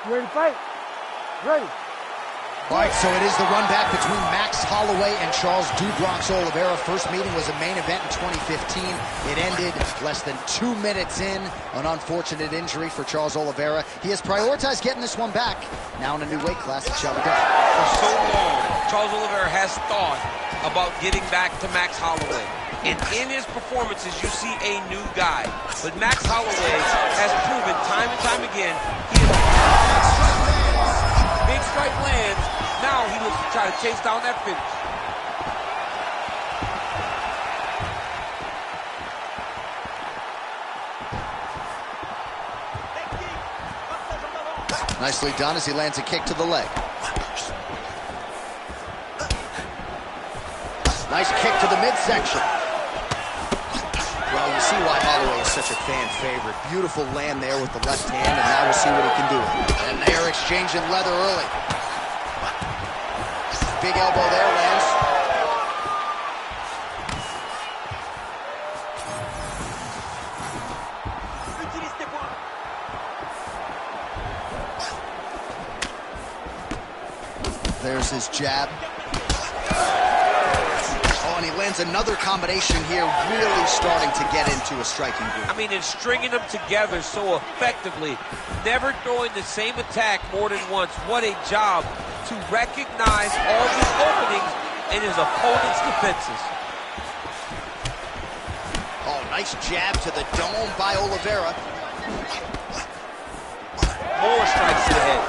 You ready to fight? Ready. All right, so it is the run back between Max Holloway and Charles "Do Bronx" Oliveira. First meeting was a main event in 2015. It ended less than 2 minutes in. An unfortunate injury for Charles Oliveira. He has prioritized getting this one back. Now in a new weight class, it shall be done. For so long, Charles Oliveira has thought about getting back to Max Holloway. And in his performances, you see a new guy. But Max Holloway has proven time and time again he is big strike lands. Now he looks to try to chase down that finish. Nicely done as he lands a kick to the leg. Nice kick to the midsection. Well, you see why Holloway is such a fan favorite. Beautiful land there with the left hand, and now we'll see what he can do. And they're exchanging leather early. Big elbow there, lands. There's his jab. Oh, and he lands another combination here, really starting to get into a striking groove. I mean, and stringing them together so effectively, never throwing the same attack more than once. What a job to recognize all the openings in his opponent's defenses. Oh, nice jab to the dome by Oliveira. More strikes to the head.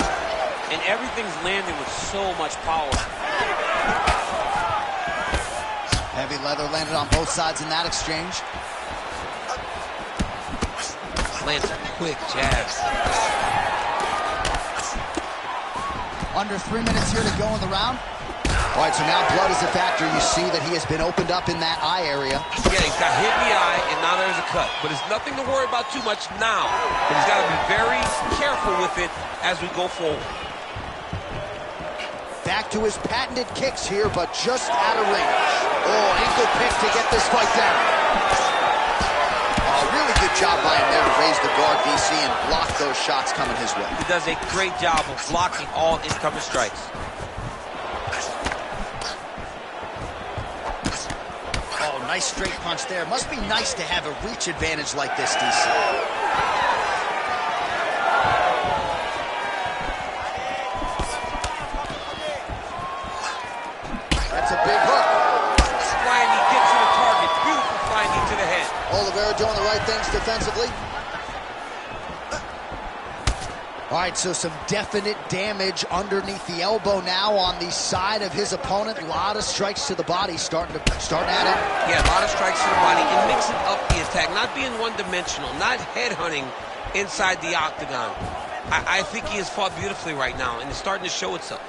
And everything's landing with so much power. Heavy leather landed on both sides in that exchange. Lands a quick jab. Under 3 minutes here to go in the round. All right, so now blood is a factor. You see that he has been opened up in that eye area. Yeah, he's got hit in the eye, and now there's a cut. But it's nothing to worry about too much now. But he's got to be very careful with it as we go forward. Back to his patented kicks here, but just out of range. Oh, ankle pick to get this fight down. Oh, really good job by him there to raise the guard, DC, and block those shots coming his way. He does a great job of blocking all incoming strikes. Oh, nice straight punch there. Must be nice to have a reach advantage like this, DC. That's a big hook. Flying knee gets to the target. Beautiful flying knee to the head. Oliveira doing the right things defensively. All right, so some definite damage underneath the elbow now on the side of his opponent. A lot of strikes to the body starting at it. Yeah, a lot of strikes to the body and mixing up the attack, not being one-dimensional, not headhunting inside the octagon. I think he has fought beautifully right now, and it's starting to show itself.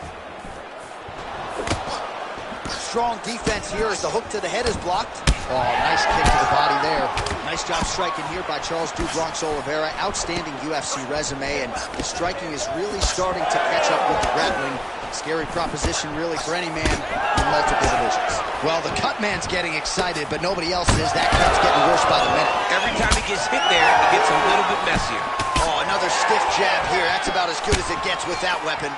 Strong defense here as the hook to the head is blocked. Oh, nice kick to the body there. Nice job striking here by Charles "Do Bronx" Oliveira. Outstanding UFC resume, and the striking is really starting to catch up with the grappling. Scary proposition really for any man in multiple divisions. Well, the cut man's getting excited, but nobody else is. That cut's getting worse by the minute. Every time he gets hit there, it gets a little bit messier. Oh, another stiff jab here. That's about as good as it gets with that weapon.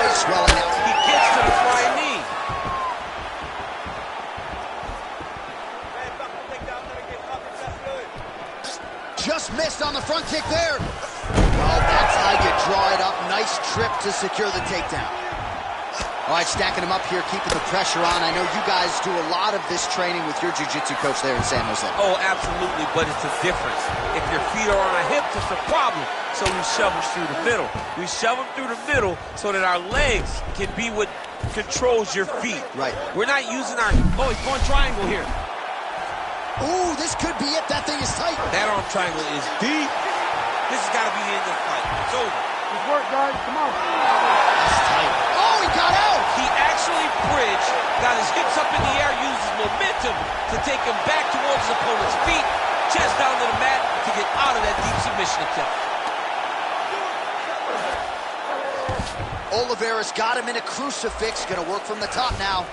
Swelling out. He gets to the flying knee. Just missed on the front kick there. Well, that's how you draw it up. Nice trip to secure the takedown. All right, stacking him up here, keeping the pressure on. I know you guys do a lot of this training with your jiu-jitsu coach there in San Jose. Oh, absolutely, but it's a difference. If your feet are on our hips, it's a problem. So we shove them through the middle. We shove them through the middle so that our legs can be what controls your feet. Right. We're not using our... Oh, he's going triangle here. Ooh, this could be it. That thing is tight. That arm triangle is deep. This has got to be the end of the fight. It's over. Good work, guys. Come on. That's tight. Oh, he got out. He actually bridged, got his hips up in the air, used his momentum to take him back towards his opponent's feet, chest down to the mat to get out of that deep submission attempt. Oliveira's got him in a crucifix. Gonna work from the top now.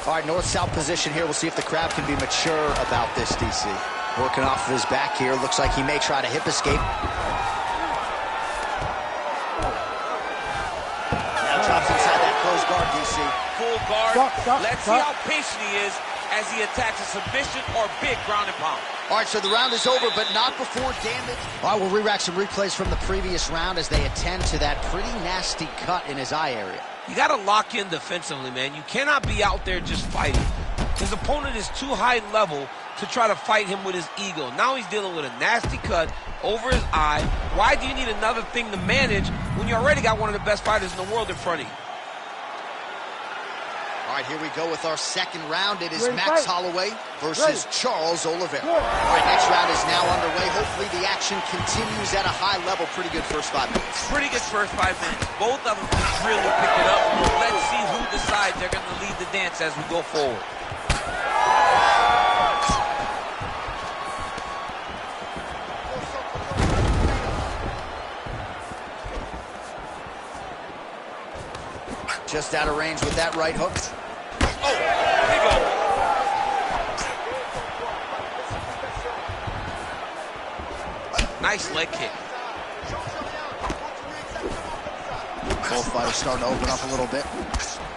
All right, north-south position here. We'll see if the crowd can be mature about this, DC. Working off of his back here. Looks like he may try to hip escape. Now drops inside that closed guard, DC. Full guard. Stop, Let's see how patient he is as he attacks a submission or big ground and pound. All right, so the round is over, but not before damage. All right, we'll re-rack some replays from the previous round as they attend to that pretty nasty cut in his eye area. You got to lock in defensively, man. You cannot be out there just fighting. His opponent is too high level to try to fight him with his ego. Now he's dealing with a nasty cut over his eye. Why do you need another thing to manage when you already got one of the best fighters in the world in front of you? All right, here we go with our second round. It is Ready, Max fight. Holloway versus Charles Oliveira. Good. All right, next round is now underway. Hopefully the action continues at a high level. Pretty good first 5 minutes. Pretty good first 5 minutes. Both of them really picked it up. Let's see who decides they're going to lead the dance as we go forward. Just out of range with that right hook. Oh, big open. Nice leg kick. Both fighters starting to open up a little bit.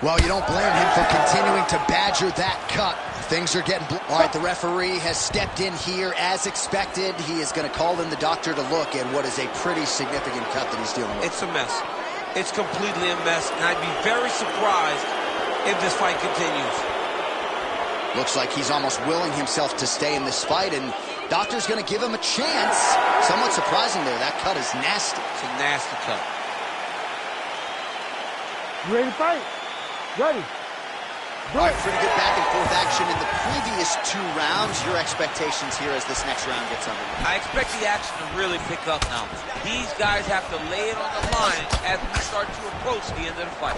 Well, you don't blame him for continuing to badger that cut. Things are getting... All right, the referee has stepped in here as expected. He is going to call in the doctor to look at what is a pretty significant cut that he's dealing with. It's a mess. It's completely a mess, and I'd be very surprised if this fight continues. Looks like he's almost willing himself to stay in this fight, and doctor's going to give him a chance. Somewhat surprising there. That cut is nasty. It's a nasty cut. You ready to fight? Ready. All right, pretty good back and forth action in the previous 2 rounds. Your expectations here as this next round gets underway? I expect the action to really pick up now. These guys have to lay it on the line as we start to approach the end of the fight.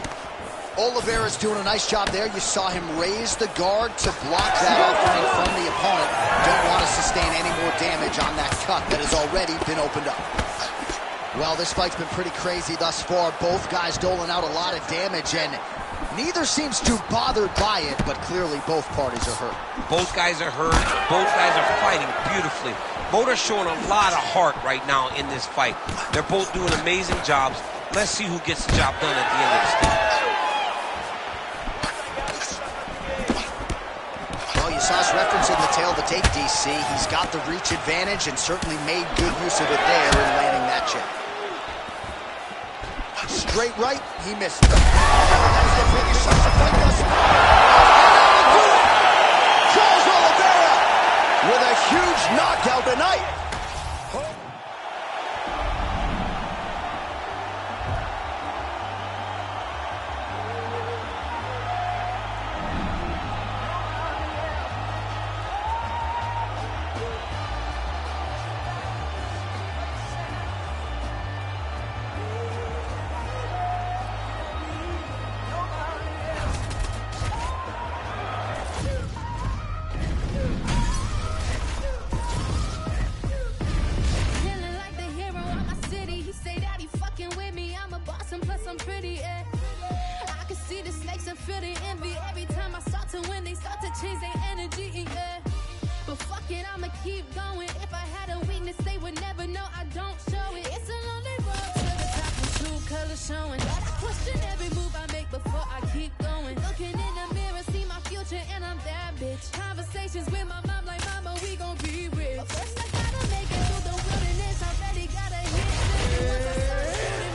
Oliveira's doing a nice job there. You saw him raise the guard to block that offering from the opponent. Don't want to sustain any more damage on that cut that has already been opened up. Well, this fight's been pretty crazy thus far. Both guys doling out a lot of damage, and neither seems too bothered by it, but clearly both parties are hurt. Both guys are hurt. Both guys are fighting beautifully. Both are showing a lot of heart right now in this fight. They're both doing amazing jobs. Let's see who gets the job done at the end of this fight. Well, you saw us referencing the tail of the tape, DC. He's got the reach advantage and certainly made good use of it there in landing that jab. Straight right, he missed. That's the finish of the fight thus far. Charles Oliveira with a huge knockout tonight. Feel the envy every time I start to win. They start to change their energy, yeah. But fuck it, I'ma keep going. If I had a weakness, they would never know I don't show it. It's a lonely road to the top with true colors showing. But I question every move I make before I keep going. Looking in the mirror, see my future, and I'm that bitch. Conversations with my mom like, mama, we gon' be rich. But first I gotta make it through the wilderness. Already got a hit. Once I start shooting,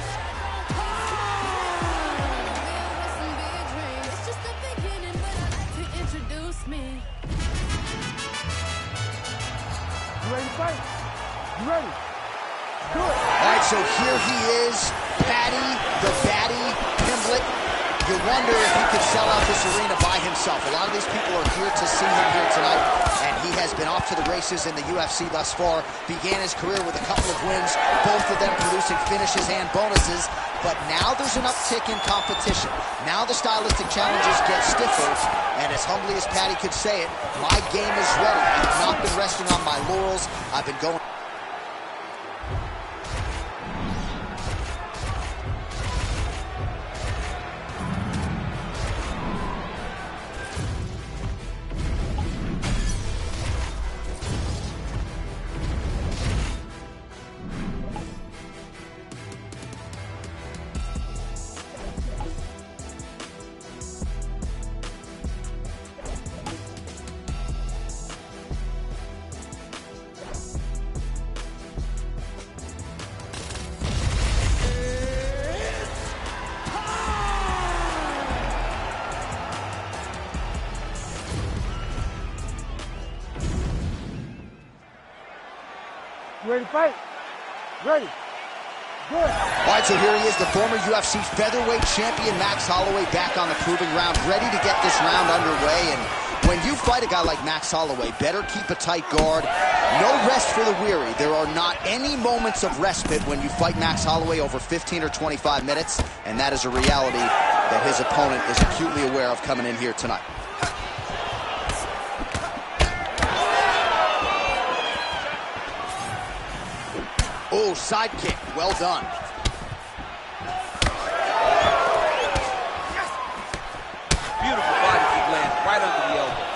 me. You ready to fight? You ready? Do it. All right, so here he is, Paddy, the Baddy, Pimblett. You wonder if he could sell out this arena by himself. A lot of these people are here to see him here tonight, and he has been off to the races in the UFC thus far. Began his career with a couple of wins, both of them producing finishes and bonuses. But now there's an uptick in competition. Now the stylistic challenges get stiffer, and as humbly as Paddy could say it, my game is ready. I've not been resting on my laurels. I've been going... You ready to fight? Ready. Good. All right, so here he is, the former UFC featherweight champion, Max Holloway, back on the proving ground, ready to get this round underway. And when you fight a guy like Max Holloway, better keep a tight guard. No rest for the weary. There are not any moments of respite when you fight Max Holloway over 15 or 25 minutes, and that is a reality that his opponent is acutely aware of coming in here tonight. Oh, side kick. Well done. Beautiful body kick lands right under the elbow.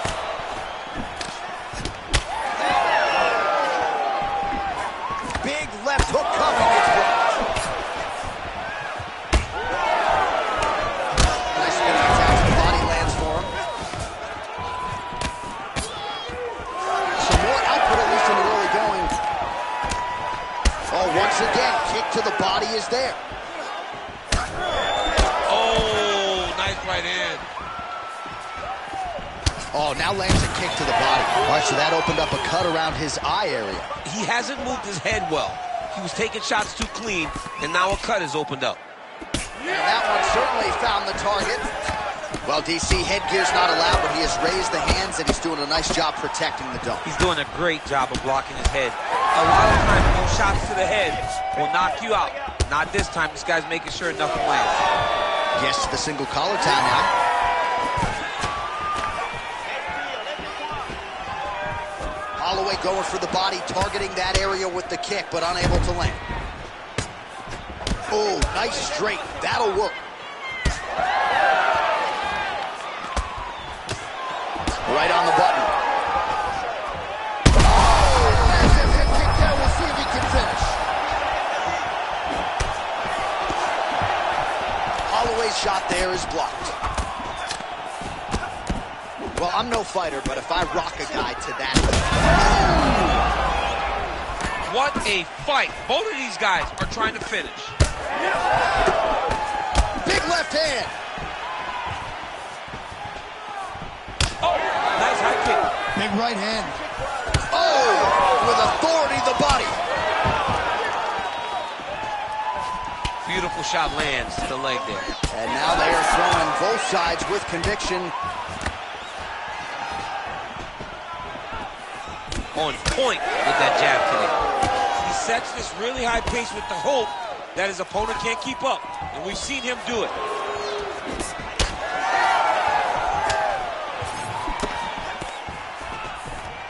Big left hook coming. It's blocked. Nice spinning attack. The body lands for him. Some more output, at least in the early going. Oh, once again, kick to the body is there. Oh, nice right hand. Oh, now lands a kick to the body. All right, so that opened up a cut around his eye area. He hasn't moved his head well. He was taking shots too clean, and now a cut has opened up. And that one certainly found the target. Well, DC, headgear's not allowed, but he has raised the hands, and he's doing a nice job protecting the dome. He's doing a great job of blocking his head. A lot of times, those shots to the head will knock you out. Not this time. This guy's making sure nothing lands. Gets to the single collar tie now. Holloway going for the body, targeting that area with the kick, but unable to land. Oh, nice straight. That'll work. Right on the button. Oh, massive hip kick there. We'll see if he can finish. Holloway's shot there is blocked. Well, I'm no fighter, but if I rock a guy to that... What a fight. Both of these guys are trying to finish. Big left hand. Oh, nice high kick. Big right hand. Oh, with authority, the body. Beautiful shot lands to the leg there. And now they are throwing both sides with conviction. On point with that jab today. He sets this really high pace with the hope that his opponent can't keep up. And we've seen him do it.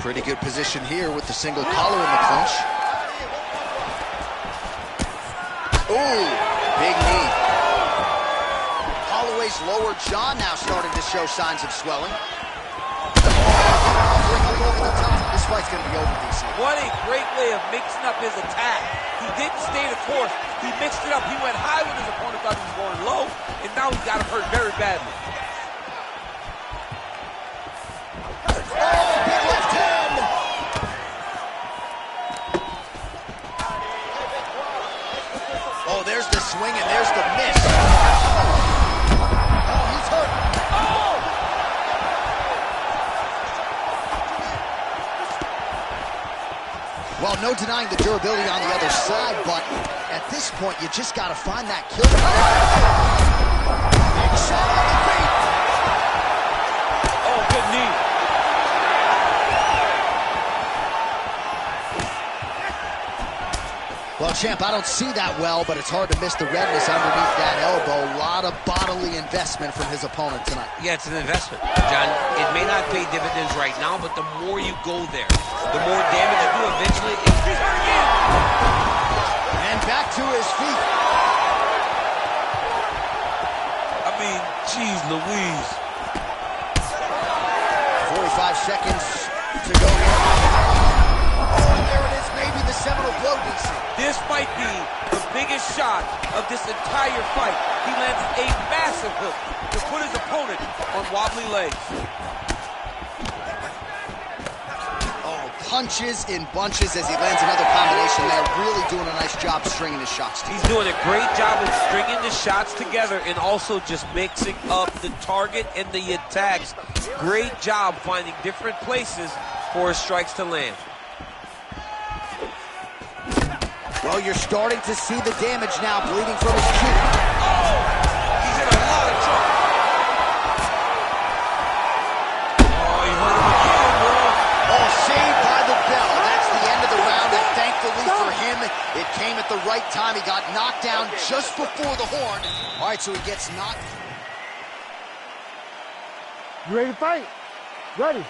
Pretty good position here with the single collar in the clinch. Ooh, big knee. Holloway's lower jaw now starting to show signs of swelling. This fight's going to be over, DC. What a great way of mixing up his attack. He didn't stay the course. He mixed it up. He went high when his opponent thought he was going low, and now he got him hurt very badly. Oh, big left hand! Oh, there's the swing and there's the miss. Oh, he's hurt. Well, no denying the durability on the other side, but at this point, you just got to find that kill. Big shot on the feet. Oh, good knee. Well, champ, I don't see that well, but it's hard to miss the redness underneath that elbow. A lot of bodily investment from his opponent tonight. Yeah, it's an investment, John. It may not pay dividends right now, but the more you go there, the more damage you do eventually. He's hurt again. And back to his feet. I mean, geez Louise. 45 seconds to go here. Oh, and there it is, maybe the seminal blow, DC. This might be the biggest shot of this entire fight. He lands a massive hook to put his opponent on wobbly legs. Oh, punches in bunches as he lands another combination there. Really doing a nice job stringing his shots together. He's doing a great job of stringing the shots together and also just mixing up the target and the attacks. Great job finding different places for his strikes to land. Well, you're starting to see the damage now, bleeding from his cheek. Oh! He's in a lot of trouble. Oh, he hurt him again, bro. Oh, saved by the bell. That's the end of the round, and thankfully for him, it came at the right time. He got knocked down just before the horn. All right, so he gets knocked. You ready to fight? Ready.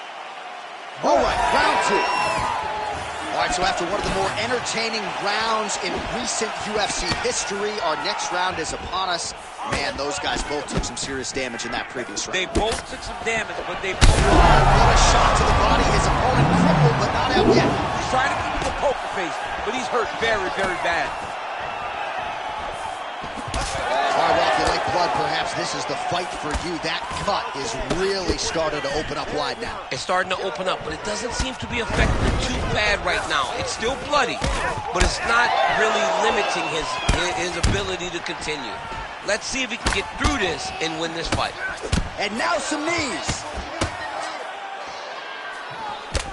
All right, round 2. All right, so after one of the more entertaining rounds in recent UFC history, our next round is upon us. Man, those guys both took some serious damage in that previous round. They both took some damage, but they both... What a shot to the body. His opponent crippled, but not out yet. He's trying to keep him a poker face, but he's hurt very, very bad. All right, well, if you like blood, perhaps this is the fight for you. That cut is really starting to open up wide now. It's starting to open up, but it doesn't seem to be affecting him too bad right now. It's still bloody, but it's not really limiting his ability to continue. Let's see if he can get through this and win this fight. And now some knees.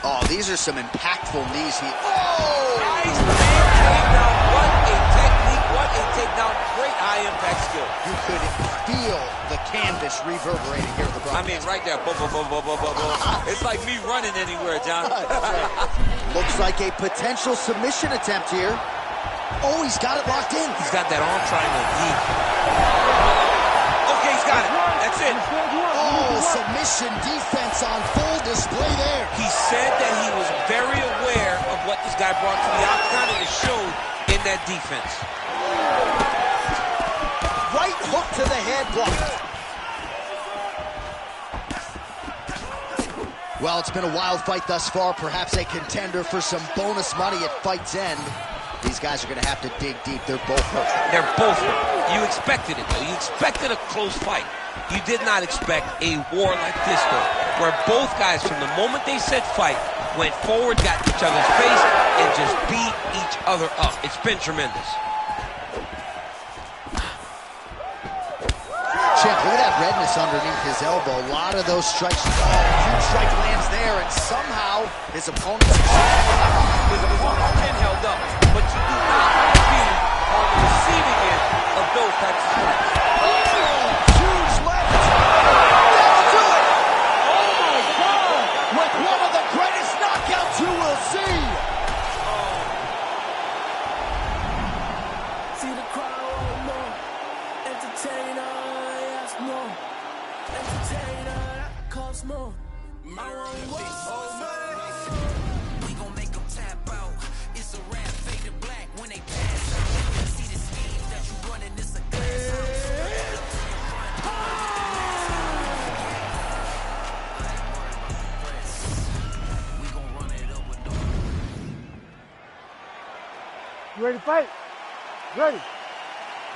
Oh, these are some impactful knees. Oh! Nice takedown. What a technique. What a takedown. Great high-impact skill. You could feel the canvas reverberating here at the broadcast. I mean, right there. Boom, boom, boom, boom, boom, boom, boom. It's like me running anywhere, John. Looks like a potential submission attempt here. Oh, he's got it locked in. He's got that arm triangle deep. Okay, he's got it. That's it. Oh, submission defense on full display there. He said that he was very aware of what this guy brought to the octagon, and it showed in that defense. Right hook to the head blocked. Well, it's been a wild fight thus far. Perhaps a contender for some bonus money at fight's end. These guys are going to have to dig deep. They're both hurt. They're both hurt. You expected it, though. You expected a close fight. You did not expect a war like this, though, where both guys, from the moment they said fight, went forward, got in each other's face, and just beat each other up. It's been tremendous. Champ, look at that redness underneath his elbow. A lot of those strikes. Oh, huge strike lands there, and somehow his opponent... His opponent's chin held up, but you do not want to be on the receiving end of those types of strikes. Huge left. That'll do it. Oh, my God. With one of the greatest knockouts you will see. See the crowd want more. Entertainer, yes, more. Entertainer, that costs more. I want more. We gon' make them tap out. It's a rap, faded black when they pass out. See the schemes that you running, it's a glass house. We gon' run it up with no. You ready to fight? Ready.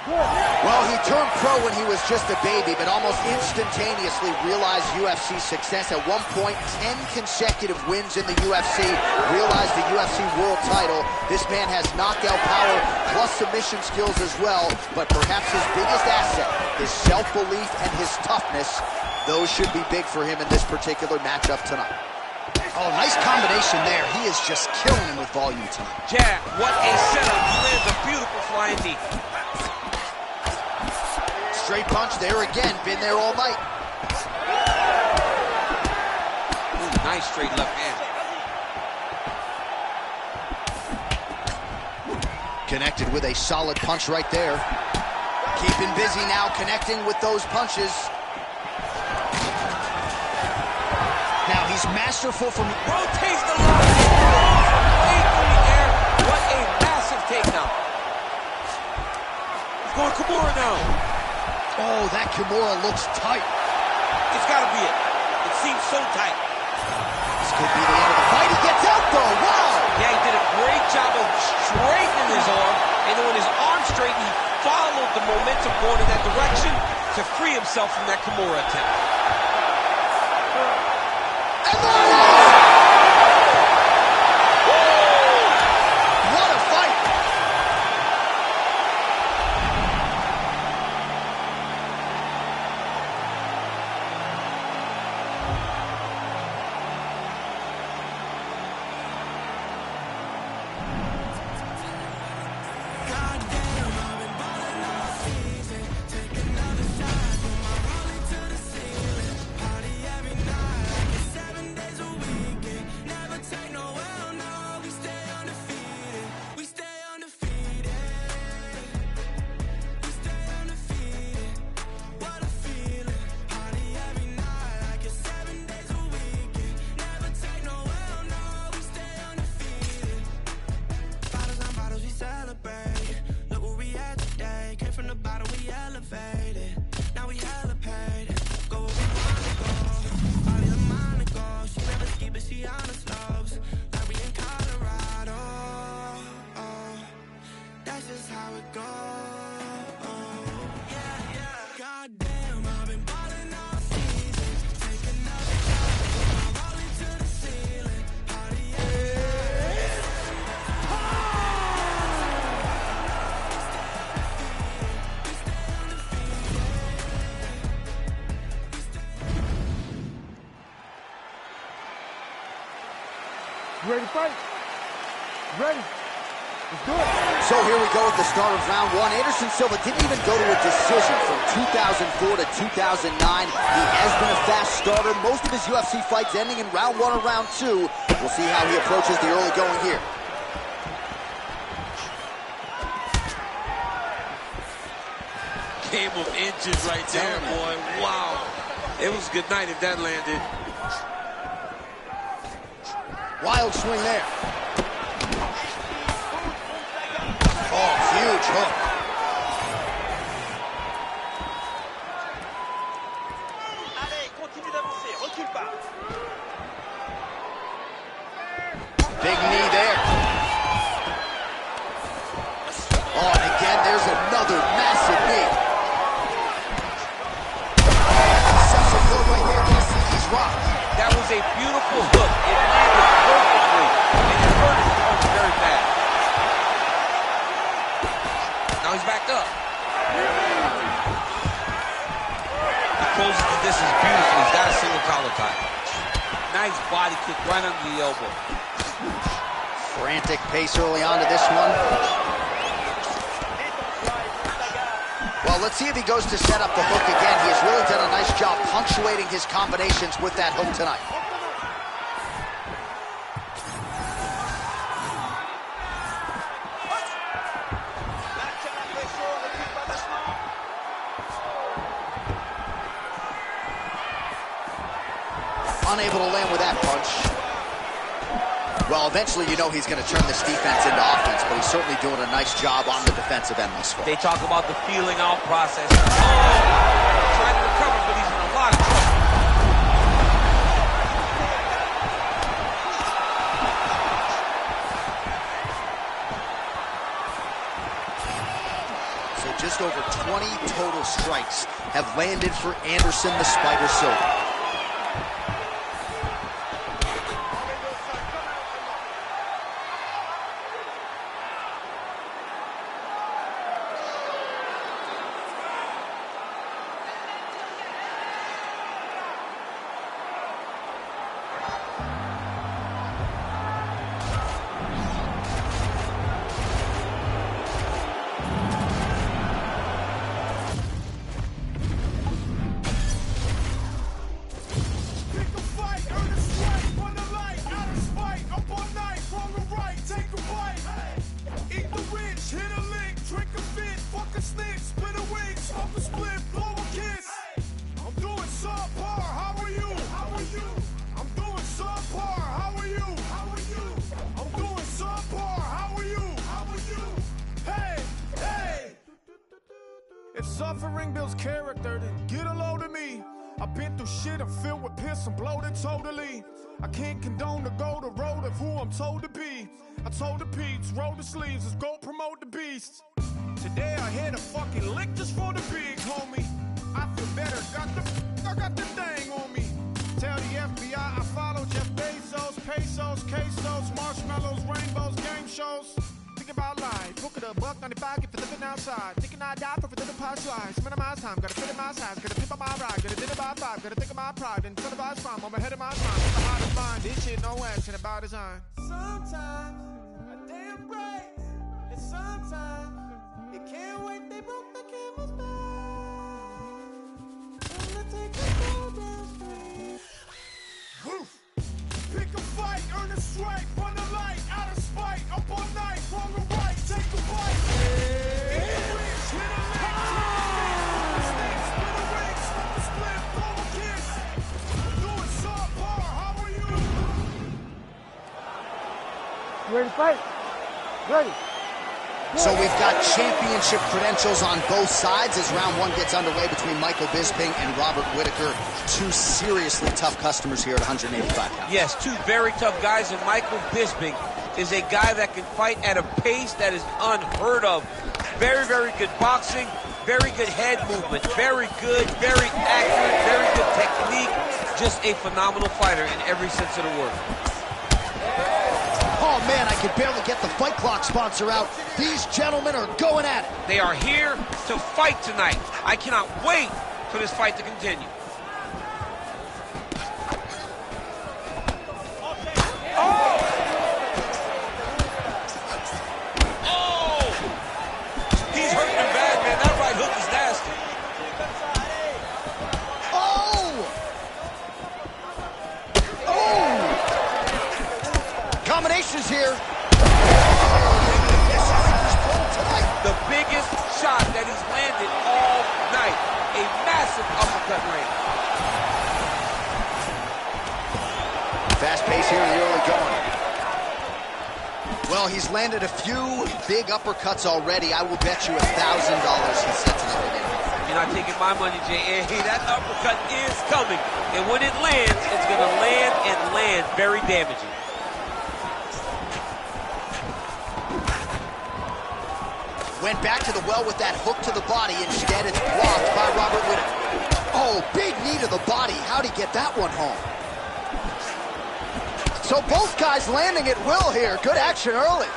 Good. Well, he turned pro when he was just a baby, but almost instantaneously realized UFC success. At one point, 10 consecutive wins in the UFC, realized the UFC world title. This man has knockout power plus submission skills as well, but perhaps his biggest asset, his self-belief and his toughness. Those should be big for him in this particular matchup tonight. Oh, nice combination there. He is just killing him with volume tonight. Jab, what a setup. He lands a beautiful flying knee. Straight punch there again. Been there all night. Ooh, nice straight left hand. Connected with a solid punch right there. Keeping busy now, connecting with those punches. Now he's masterful from... Rotates the line. Way through the air. What a massive takedown. He's going Kimura now. Oh, that Kimura looks tight. It's got to be it. It seems so tight. This could be the end of the fight. He gets out, though. Wow. Yeah, he did a great job of straightening his arm, and then when his arm straightened, he followed the momentum going in that direction to free himself from that Kimura attempt. And there it is! What a fight! You ready to fight? You ready? Let's do it. So here we go with the start of round one. Anderson Silva didn't even go to a decision from 2004 to 2009. He has been a fast starter. Most of his UFC fights ending in round one or round two. We'll see how he approaches the early going here. Game of inches right there, boy. Wow. It was a good night if that landed. Wild swing there. Oh, huge hook. Big knee there. Oh, and again, there's another massive knee. Right there, he's rocked. That was a beautiful hook. It landed perfectly, and it hurt his punch very bad. Now he's backed up. He closes the distance beautifully. He's got a single collar tie. Nice body kick right under the elbow. Frantic pace early on to this one. Well, let's see if he goes to set up the hook again. He has really done a nice job punctuating his combinations with that hook tonight. Unable to land with that punch. Well, eventually you know he's going to turn this defense into offense, but he's certainly doing a nice job on the defensive end thus far. They talk about the feeling out process. Oh! Trying to recover, but he's in a lot of trouble. So just over 20 total strikes have landed for Anderson the Spider Silva. If suffering builds character, then get a load of me. I've been through shit, I'm filled with piss, I'm bloated totally. I can't condone to go the road of who I'm told to be. I told the peeps, roll the sleeves, let's go promote the beast. Today I hit a fucking lick just for the big homie. I feel better, I got the thing on me. Tell the FBI I follow Jeff Bezos, pesos, quesos, marshmallows, rainbows, game shows. Think about life, book it a $1.95, get for living outside. Thinking I die for living past lives. Minimize time, gotta fit in my size, gotta tip on my ride, gotta dinner by 5, gotta think of my pride, and incentivize crime, I'm ahead of my time. I'm hard to find, this shit no action about design. Sometimes a damn right, and sometimes you can't wait, they broke the camel's back. Gonna take a go down street. Pick a fight, earn a strike, run a light, out of spite, up all night, wrong or right, take a bite. Eat the rich, hit a lick, snake, spin a ring, smoke a split, blow a kiss. I'm doing subpar, how are you? You ready to fight? Ready. So we've got championship credentials on both sides as round one gets underway between Michael Bisping and Robert Whitaker. Two seriously tough customers here at 185 pounds. Yes, two very tough guys, and Michael Bisping is a guy that can fight at a pace that is unheard of. Very, very good boxing, very good head movement, very good, very accurate, very good technique. Just a phenomenal fighter in every sense of the word. Oh man, I could barely get the Fight Clock sponsor out. These gentlemen are going at it. They are here to fight tonight. I cannot wait for this fight to continue. Oh! is here. The biggest shot that he's landed all night. A massive uppercut range. Fast pace here in the early going. Well, he's landed a few big uppercuts already. I will bet you $1,000 he sets it up again. You're not taking my money, Jay. Hey, that uppercut is coming. And when it lands, it's going to land and land very damaging. Went back to the well with that hook to the body. Instead, it's blocked by Robert Whittaker. Oh, big knee to the body. How'd he get that one home? So both guys landing at will here. Good action early.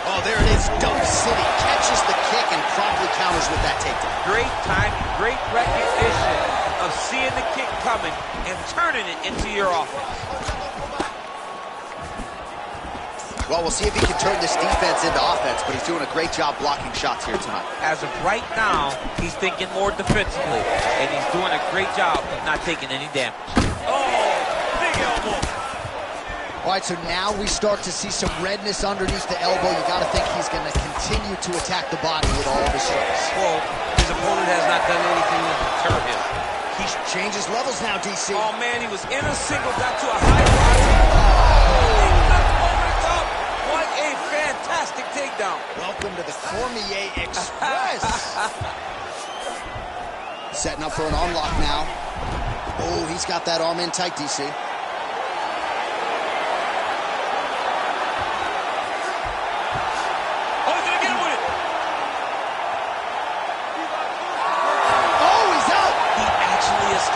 Oh, there it is. Dump City catches the kick and promptly counters with that takedown. Great timing, great recognition of seeing the kick coming and turning it into your offense. Well, we'll see if he can turn this defense into offense, but he's doing a great job blocking shots here tonight. As of right now, he's thinking more defensively, and he's doing a great job of not taking any damage. Oh, big elbow. All right, so now we start to see some redness underneath the elbow. You got to think he's going to continue to attack the body with all of his strikes. Well, his opponent has not done anything to deter him. He changes levels now, DC. Oh, man, he was in a single, got to a high body. Oh, up. What a fantastic takedown. Welcome to the Cormier Express. Setting up for an arm lock now. Oh, he's got that arm in tight, DC.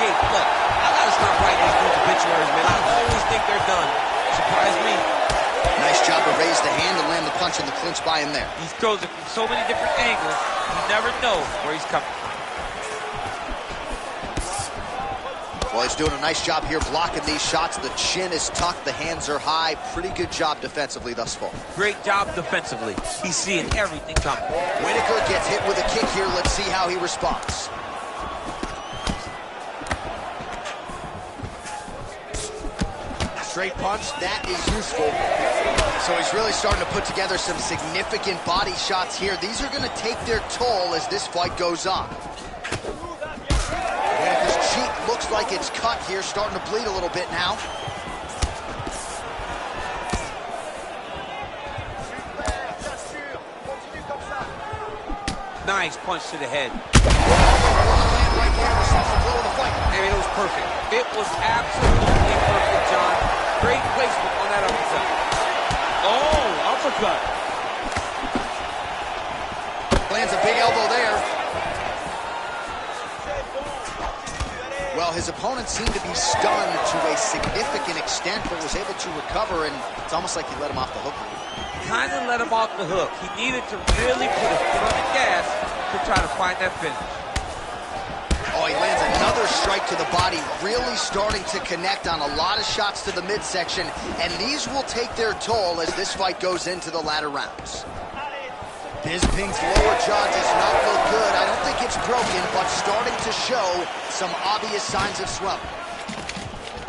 Look, I gotta stop writing these dudes obituaries, man. I always think they're done. Surprise me. Nice job to raise the hand and land the punch in the clinch by him there. He throws it from so many different angles, you never know where he's coming from. Well, he's doing a nice job here blocking these shots. The chin is tucked, the hands are high. Pretty good job defensively thus far. Great job defensively. He's seeing everything coming. Whittaker gets hit with a kick here. Let's see how he responds. Straight punch, that is useful. So he's really starting to put together some significant body shots here. These are going to take their toll as this fight goes on. Whittaker's cheek looks like it's cut here, starting to bleed a little bit now. Nice punch to the head. Right here, this is the blow of the fight. I mean, it was perfect. It was absolutely perfect, John. Great placement on that uppercut. Oh, uppercut. Lands a big elbow there. Well, his opponent seemed to be stunned to a significant extent, but was able to recover, and it's almost like he let him off the hook. Kind of let him off the hook. He needed to really put his foot on the gas to try to find that finish. Oh, he lands another strike to the body, really starting to connect on a lot of shots to the midsection, and these will take their toll as this fight goes into the latter rounds. Bisping's lower jaw does not look good. I don't think it's broken, but starting to show some obvious signs of swelling.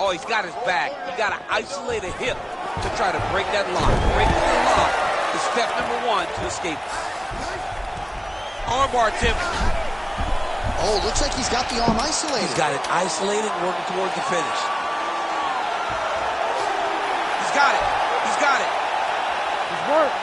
Oh, he's got his back. You got to isolate a hip to try to break that lock. Breaking the lock is step number one to escape. Armbar attempt. Oh, looks like he's got the arm isolated. He's got it isolated, working towards the finish. He's got it. He's got it. He's worked.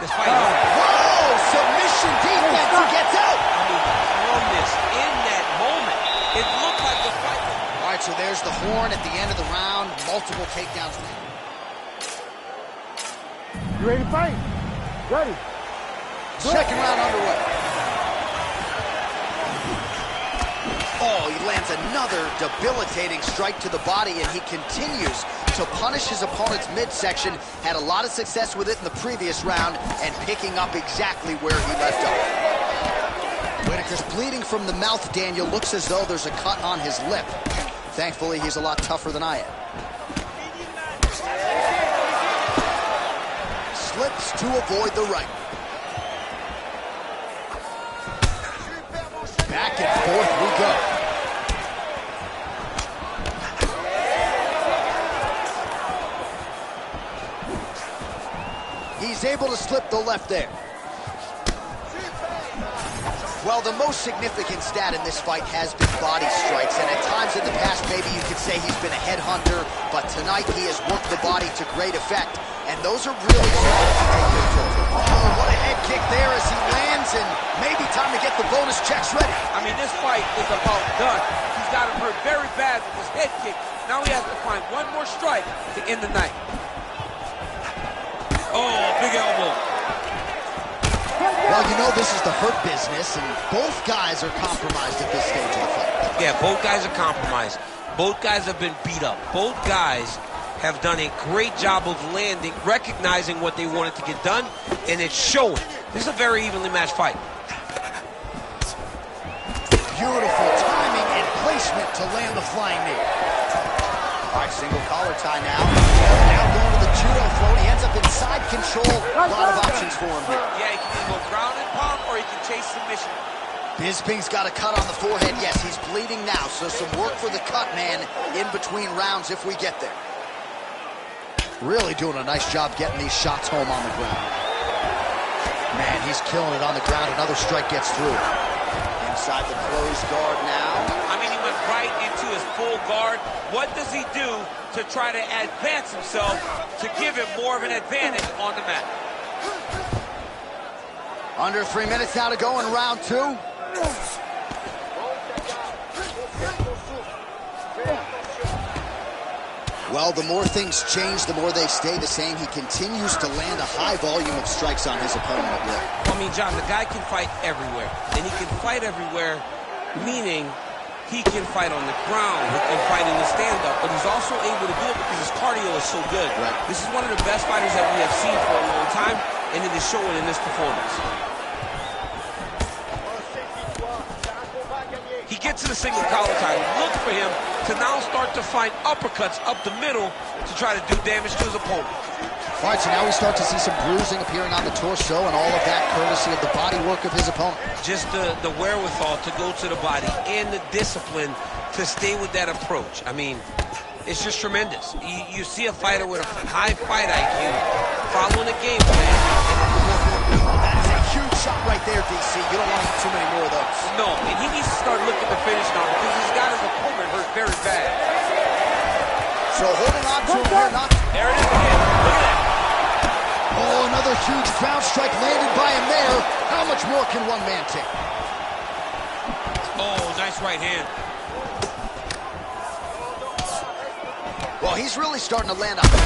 This fight is over. Whoa! Submission defense. He gets out. I mean, calmness in that moment. It looked like the fight. All right, so there's the horn at the end of the round. Multiple takedowns. You ready to fight? Ready. Second round underway. Oh, he lands another debilitating strike to the body, and he continues to punish his opponent's midsection. Had a lot of success with it in the previous round, and picking up exactly where he left off. Whittaker's bleeding from the mouth, Daniel. Looks as though there's a cut on his lip. Thankfully, he's a lot tougher than I am. Slips to avoid the right. Back and forth we go. He's able to slip the left there. Well, the most significant stat in this fight has been body strikes, and at times in the past, maybe you could say he's been a headhunter, but tonight he has worked the body to great effect, and those are really starting to take their toll. Oh, what a head kick there as he lands, and maybe time to get the bonus checks ready. I mean, this fight is about done. He's got him hurt very bad with his head kick. Now he has to find one more strike to end the night. Oh, big elbow. Well, you know this is the hurt business, and both guys are compromised at this stage of the fight. Yeah, both guys are compromised. Both guys have been beat up. Both guys have done a great job of landing, recognizing what they wanted to get done, and it's showing. This is a very evenly matched fight. Beautiful timing and placement to land the flying knee. All right, single collar tie now. Now going to the judo float. He ends up in side control. A lot of options for him here. Yeah, he can either go ground and pound or he can chase submission. Bisping's got a cut on the forehead. Yes, he's bleeding now, so some work for the cut man in between rounds if we get there. Really doing a nice job getting these shots home on the ground. Man, he's killing it on the ground. Another strike gets through. Inside the closed guard now. I mean, he went right into his full guard. What does he do to try to advance himself to give him more of an advantage on the mat? Under 3 minutes now to go in round two. Well, the more things change, the more they stay the same. He continues to land a high volume of strikes on his opponent at will. I mean, John, the guy can fight everywhere. And he can fight everywhere, meaning he can fight on the ground, he can fight in the stand-up, but he's also able to do it because his cardio is so good. Right. This is one of the best fighters that we have seen for a long time, and it is showing in this performance. He gets to the single collar tie. Look for him to now start to find uppercuts up the middle to try to do damage to his opponent. All right, so now we start to see some bruising appearing on the torso, and all of that courtesy of the body work of his opponent. Just the wherewithal to go to the body and the discipline to stay with that approach. I mean, it's just tremendous. You see a fighter with a high fight IQ following a game plan. That is a huge shot right there, DC. You don't want to eat too many more of those. No, and he needs to start looking to finish now because he's got his opponent hurt very bad. So holding on to him here, not... There it is again. Look at that. Oh, another huge ground strike landed by him there. How much more can one man take? Oh, nice right hand. Well, he's really starting to land up. Again.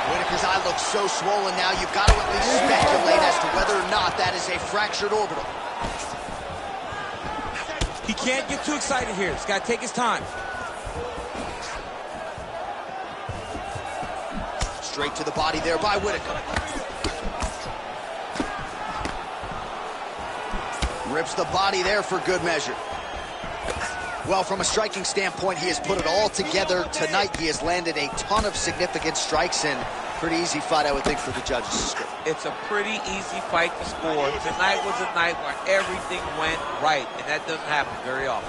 Whitaker's eye looks so swollen now, you've got to at least speculate as to whether or not that is a fractured orbital. He can't get too excited here. He's got to take his time. Straight to the body there by Whitaker. Rips the body there for good measure. Well, from a striking standpoint, he has put it all together tonight. He has landed a ton of significant strikes, and pretty easy fight, I would think, for the judges to score. It's a pretty easy fight to score. Tonight was a night where everything went right, and that doesn't happen very often.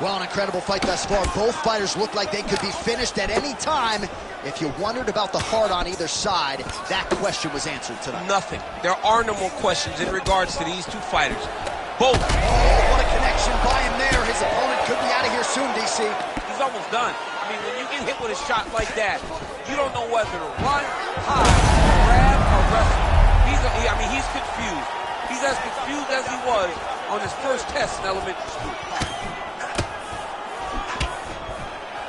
Well, an incredible fight thus far. Both fighters look like they could be finished at any time. If you wondered about the heart on either side, that question was answered tonight. Nothing. There are no more questions in regards to these two fighters. Both. Oh, what a connection by him there. His opponent could be out of here soon, DC. He's almost done. I mean, when you get hit with a shot like that, you don't know whether to run, hide, grab, or wrestle. He's confused. He's as confused as he was on his first test in elementary school.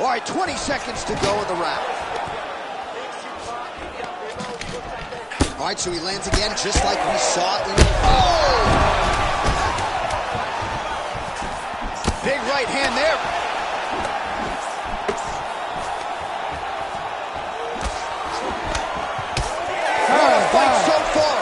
All right, 20 seconds to go in the round. All right, so he lands again just like we saw in the... Oh! Big right hand there. Fight so far.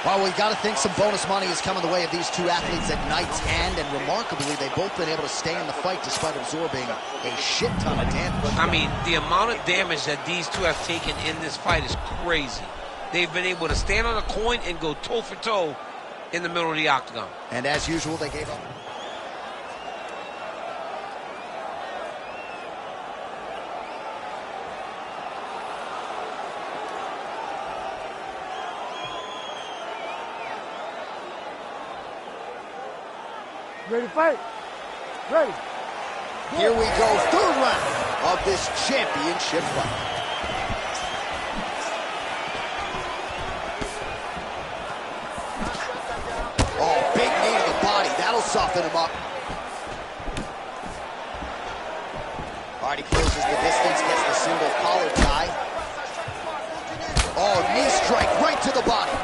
Well, we got to think some bonus money is coming the way of these two athletes at night's end, and remarkably, they've both been able to stay in the fight despite absorbing a shit ton of damage. I mean, the amount of damage that these two have taken in this fight is crazy. They've been able to stand on a coin and go toe for toe in the middle of the octagon. And as usual, they gave up. Ready to fight? Ready. Here we go, third round of this championship fight. Oh, big knee to the body. That'll soften him up. All right, he closes the distance, gets the single collar tie. Oh, knee strike right to the body.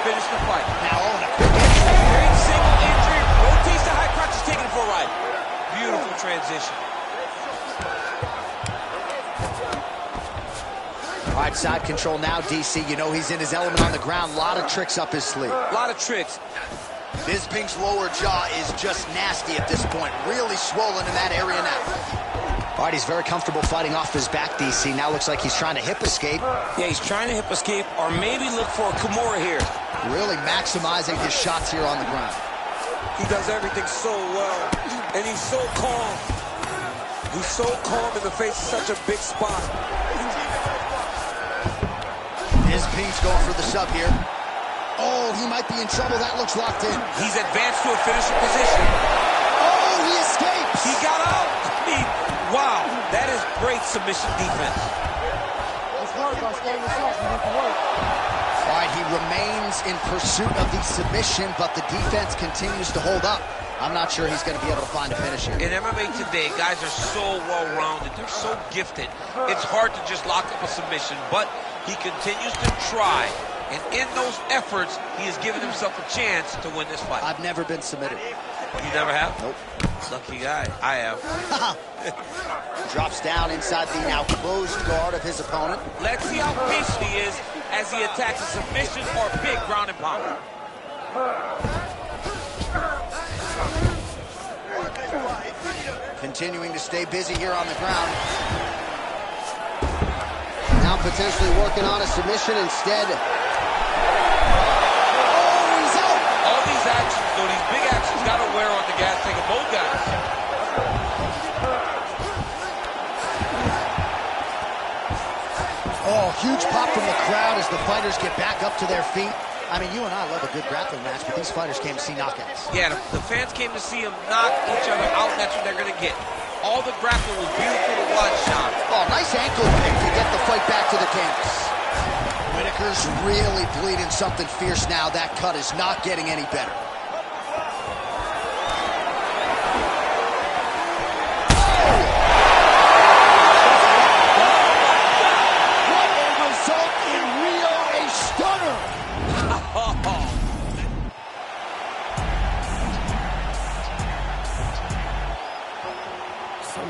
Finish the fight. Now on a great single injury, rotates the high crotch, is taking it for a ride. Beautiful transition. All right, side control now, DC. You know he's in his element on the ground. A lot of tricks up his sleeve. A lot of tricks. Bisping's lower jaw is just nasty at this point. Really swollen in that area now. All right, he's very comfortable fighting off his back, DC. Now looks like he's trying to hip escape. Yeah, he's trying to hip escape or maybe look for a Kimura here. Really maximizing his shots here on the ground. He does everything so well, and he's so calm. He's so calm in the face of such a big spot. Bisping's going for the sub here. Oh, he might be in trouble. That looks locked in. He's advanced to a finishing position. Oh, he escapes. He got out. Wow, that is great submission defense. Let's work on staying this up. You need to work. All right, he remains in pursuit of the submission, but the defense continues to hold up. I'm not sure he's going to be able to find a finish here. In MMA today, guys are so well-rounded. They're so gifted. It's hard to just lock up a submission, but he continues to try. And in those efforts, he has given himself a chance to win this fight. I've never been submitted. You never have? Nope. Lucky guy. I have. Drops down inside the now closed guard of his opponent. Let's see how patient he is as he attacks a submission or a big ground and pound. Continuing to stay busy here on the ground. Now potentially working on a submission instead. Oh, he's out! All these actions, though, these big actions, got to wear on the gas tank of both guys. Oh, huge pop from the crowd as the fighters get back up to their feet. I mean, you and I love a good grappling match, but these fighters came to see knockouts. Yeah, the fans came to see them knock each other out, and that's what they're going to get. All the grappling was beautiful to watch, Sean. Oh, nice ankle pick to get the fight back to the canvas. Whitaker's really bleeding something fierce now. That cut is not getting any better.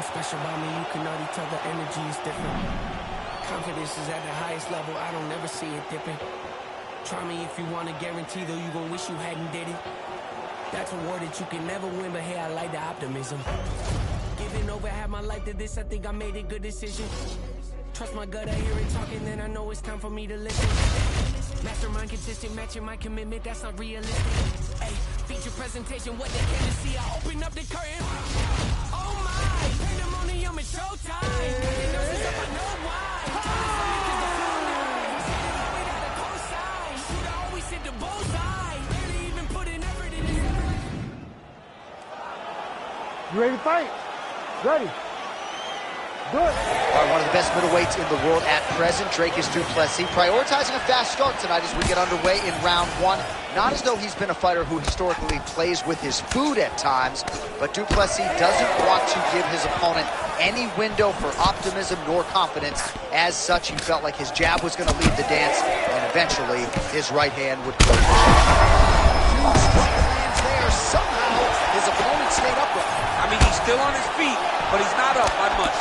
Special about me, you can already tell the energy is different. Confidence is at the highest level, I don't ever see it dipping. Try me if you want to guarantee, though you gon' wish you hadn't did it. That's a word that you can never win, but hey, I like the optimism. Giving over half my life to this, I think I made a good decision. Trust my gut, I hear it talking, then I know it's time for me to listen. Mastermind consistent, matching my commitment, that's not realistic. Hey, feature presentation, what they came to see, I open up the curtain. Oh my, pandemonium is showtime. It knows it's up, I know why. Shooter always hit the bullseye. Barely even put in effort in his effort. You ready to fight? Ready. Good. All right, one of the best middleweights in the world at present, Dricus Du Plessis, prioritizing a fast start tonight as we get underway in round one. Not as though he's been a fighter who historically plays with his food at times, but Du Plessis doesn't want to give his opponent any window for optimism nor confidence. As such, he felt like his jab was going to lead the dance, and eventually his right hand would close the shot. Huge strike lands there. Somehow his opponent hasn't stayed upright. I mean, he's still on his feet, but he's not up by much.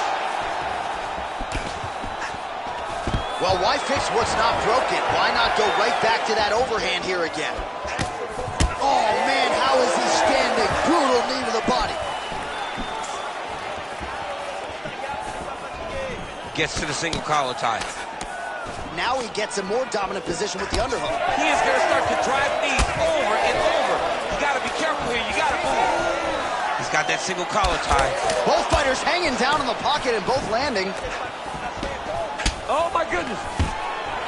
Well, why fix what's not broken? Why not go right back to that overhand here again? Oh, man, how is he standing? Brutal knee to the body. Gets to the single collar tie. Now he gets a more dominant position with the underhook. He is going to start to drive knees over and over. You got to be careful here. You got to move. He's got that single collar tie. Both fighters hanging down in the pocket and both landing. Oh, my goodness.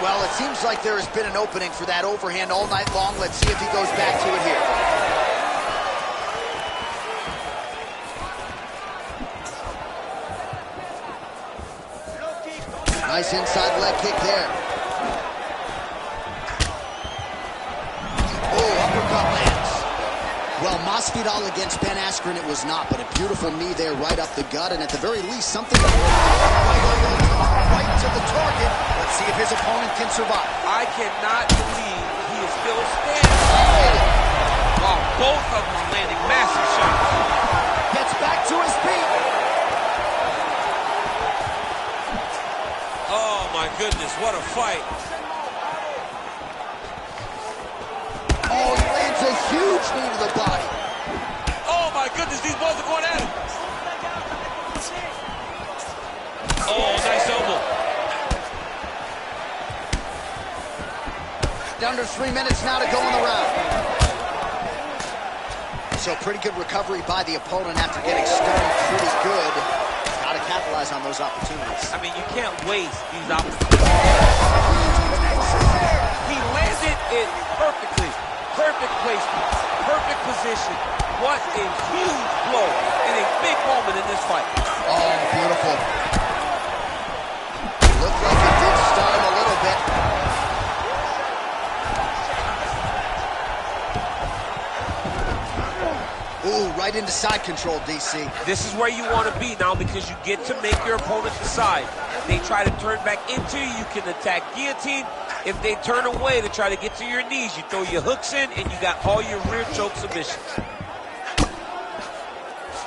Well, it seems like there has been an opening for that overhand all night long. Let's see if he goes back to it here. Nice inside leg kick there. Oh, uppercut lands. Well, Masvidal against Ben Askren, it was not, but a beautiful knee there right up the gut, and at the very least, something that right to the target. Let's see if his opponent can survive. I cannot believe he is still standing. Wow, both of them are landing massive shots. Gets back to his feet. Oh, my goodness, what a fight. Oh, he lands a huge knee to the body. Oh, my goodness, these boys are going at it. Oh, nice elbow. Under 3 minutes now to go in the round. So pretty good recovery by the opponent after getting stunned pretty good. Got to capitalize on those opportunities. I mean, you can't waste these opportunities. He landed it perfectly. Perfect placement. Perfect position. What a huge blow in a big moment in this fight. Oh, beautiful. Looked like it did stun him a little bit. Ooh, right into side control, DC. This is where you want to be now because you get to make your opponent decide. They try to turn back into you, you can attack guillotine. If they turn away to try to get to your knees, you throw your hooks in and you got all your rear choke submissions.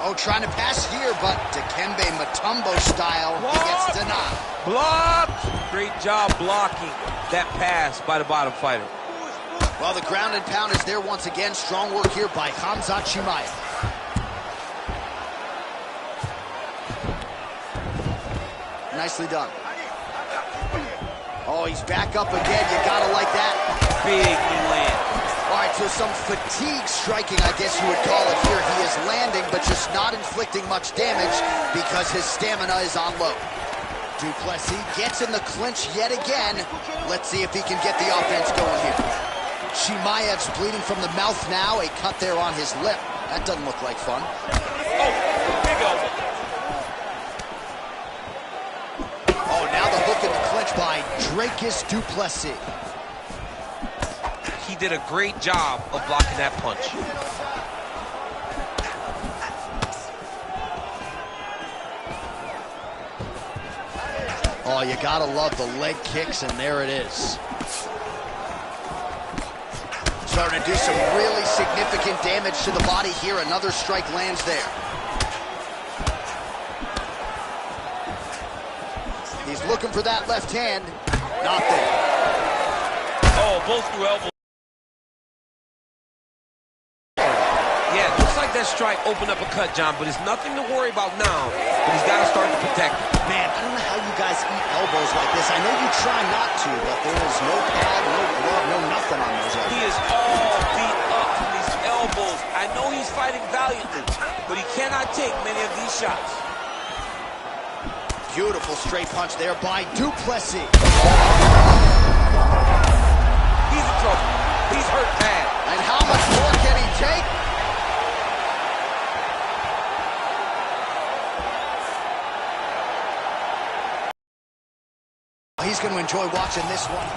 Oh, trying to pass here, but Dikembe Mutombo style, he gets denied. Blocked! Great job blocking that pass by the bottom fighter. Well, the ground and pound is there once again. Strong work here by Khamzat Chimaev. Nicely done. Oh, he's back up again. You gotta like that. Big knee land. All right, so some fatigue striking, I guess you would call it here. He is landing, but just not inflicting much damage because his stamina is on low. Du Plessis gets in the clinch yet again. Let's see if he can get the offense going here. Chimaev's bleeding from the mouth now. A cut there on his lip. That doesn't look like fun. Oh, big elbow. Oh, now the hook in the clinch by Dricus Du Plessis. He did a great job of blocking that punch. Oh, you gotta love the leg kicks, and there it is. Starting to do some really significant damage to the body here. Another strike lands there. He's looking for that left hand. Not there. Oh, both through elbows. Yeah, looks like that strike opened up a cut, John, but it's nothing to worry about now. But he's got to start to protect it. Man, I don't know how you guys eat elbows like this. I know you try not to, but there is no pad, no glove, no nothing on those elbows. He is all beat up from these elbows. I know he's fighting valiantly, but he cannot take many of these shots. Beautiful straight punch there by Du Plessis. He's in trouble. He's hurt bad. And how much more can he take? He's going to enjoy watching this one.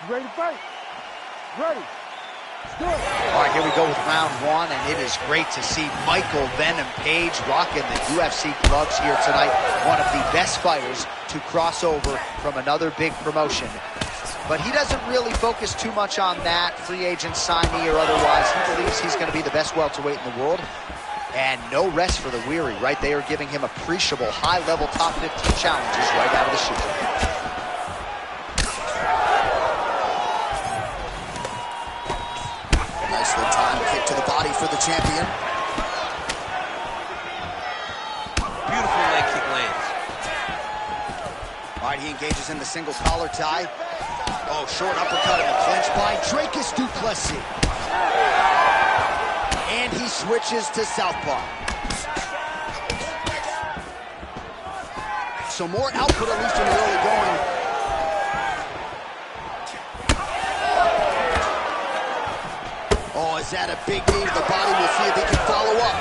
You ready to fight? Ready. Let's do it. All right, here we go with round one, and it is great to see Michael Venom Page rocking the UFC gloves here tonight. One of the best fighters to cross over from another big promotion. But he doesn't really focus too much on that, free agent signee or otherwise. He believes he's going to be the best welterweight in the world. And no rest for the weary, right? They are giving him appreciable high-level top 15 challenges right out of the chute. Nicely timed kick to the body for the champion. Beautiful leg kick lands. All right, he engages in the single collar tie. Oh, short uppercut in the clinch by Dricus Du Plessis. And he switches to southpaw. So more output, at least in the early going. Oh, is that a big knee to the body? We'll see if he can follow up.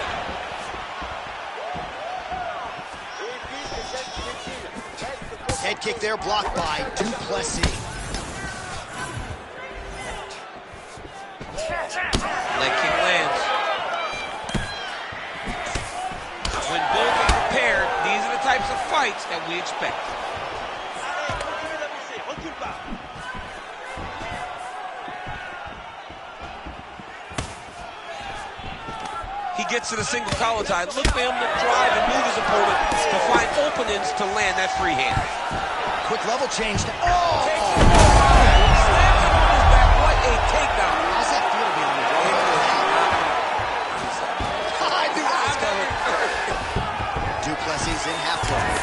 Head kick there, blocked by Du Plessis. Leg kick lands. When both are prepared, these are the types of fights that we expect. He gets to the single collar tie. Look for him to drive and move his opponent to find openings to land that free hand. Quick level change. Oh! Slams him on his back. What a takedown. How's that feel to be on the road? I knew that was coming. Du Plessis in half guard.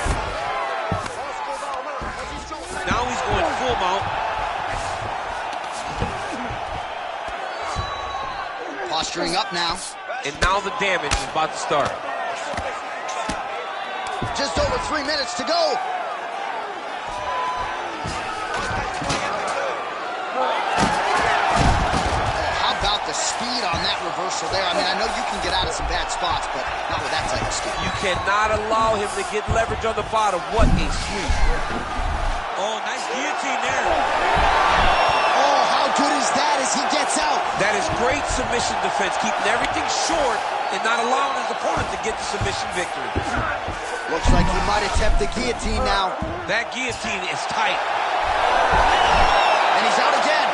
Now he's going full mount. Posturing up now. And now the damage is about to start. Just over 3 minutes to go. How about the speed on that reversal there? I mean, I know you can get out of some bad spots, but not with that type of speed. You cannot allow him to get leverage on the bottom. What a sweep. Oh, nice guillotine there. Oh, how good is that as he gets out? That is great submission defense, keeping everything short and not allowing his opponent to get the submission victory. Looks like he might attempt the guillotine now. That guillotine is tight. And he's out again.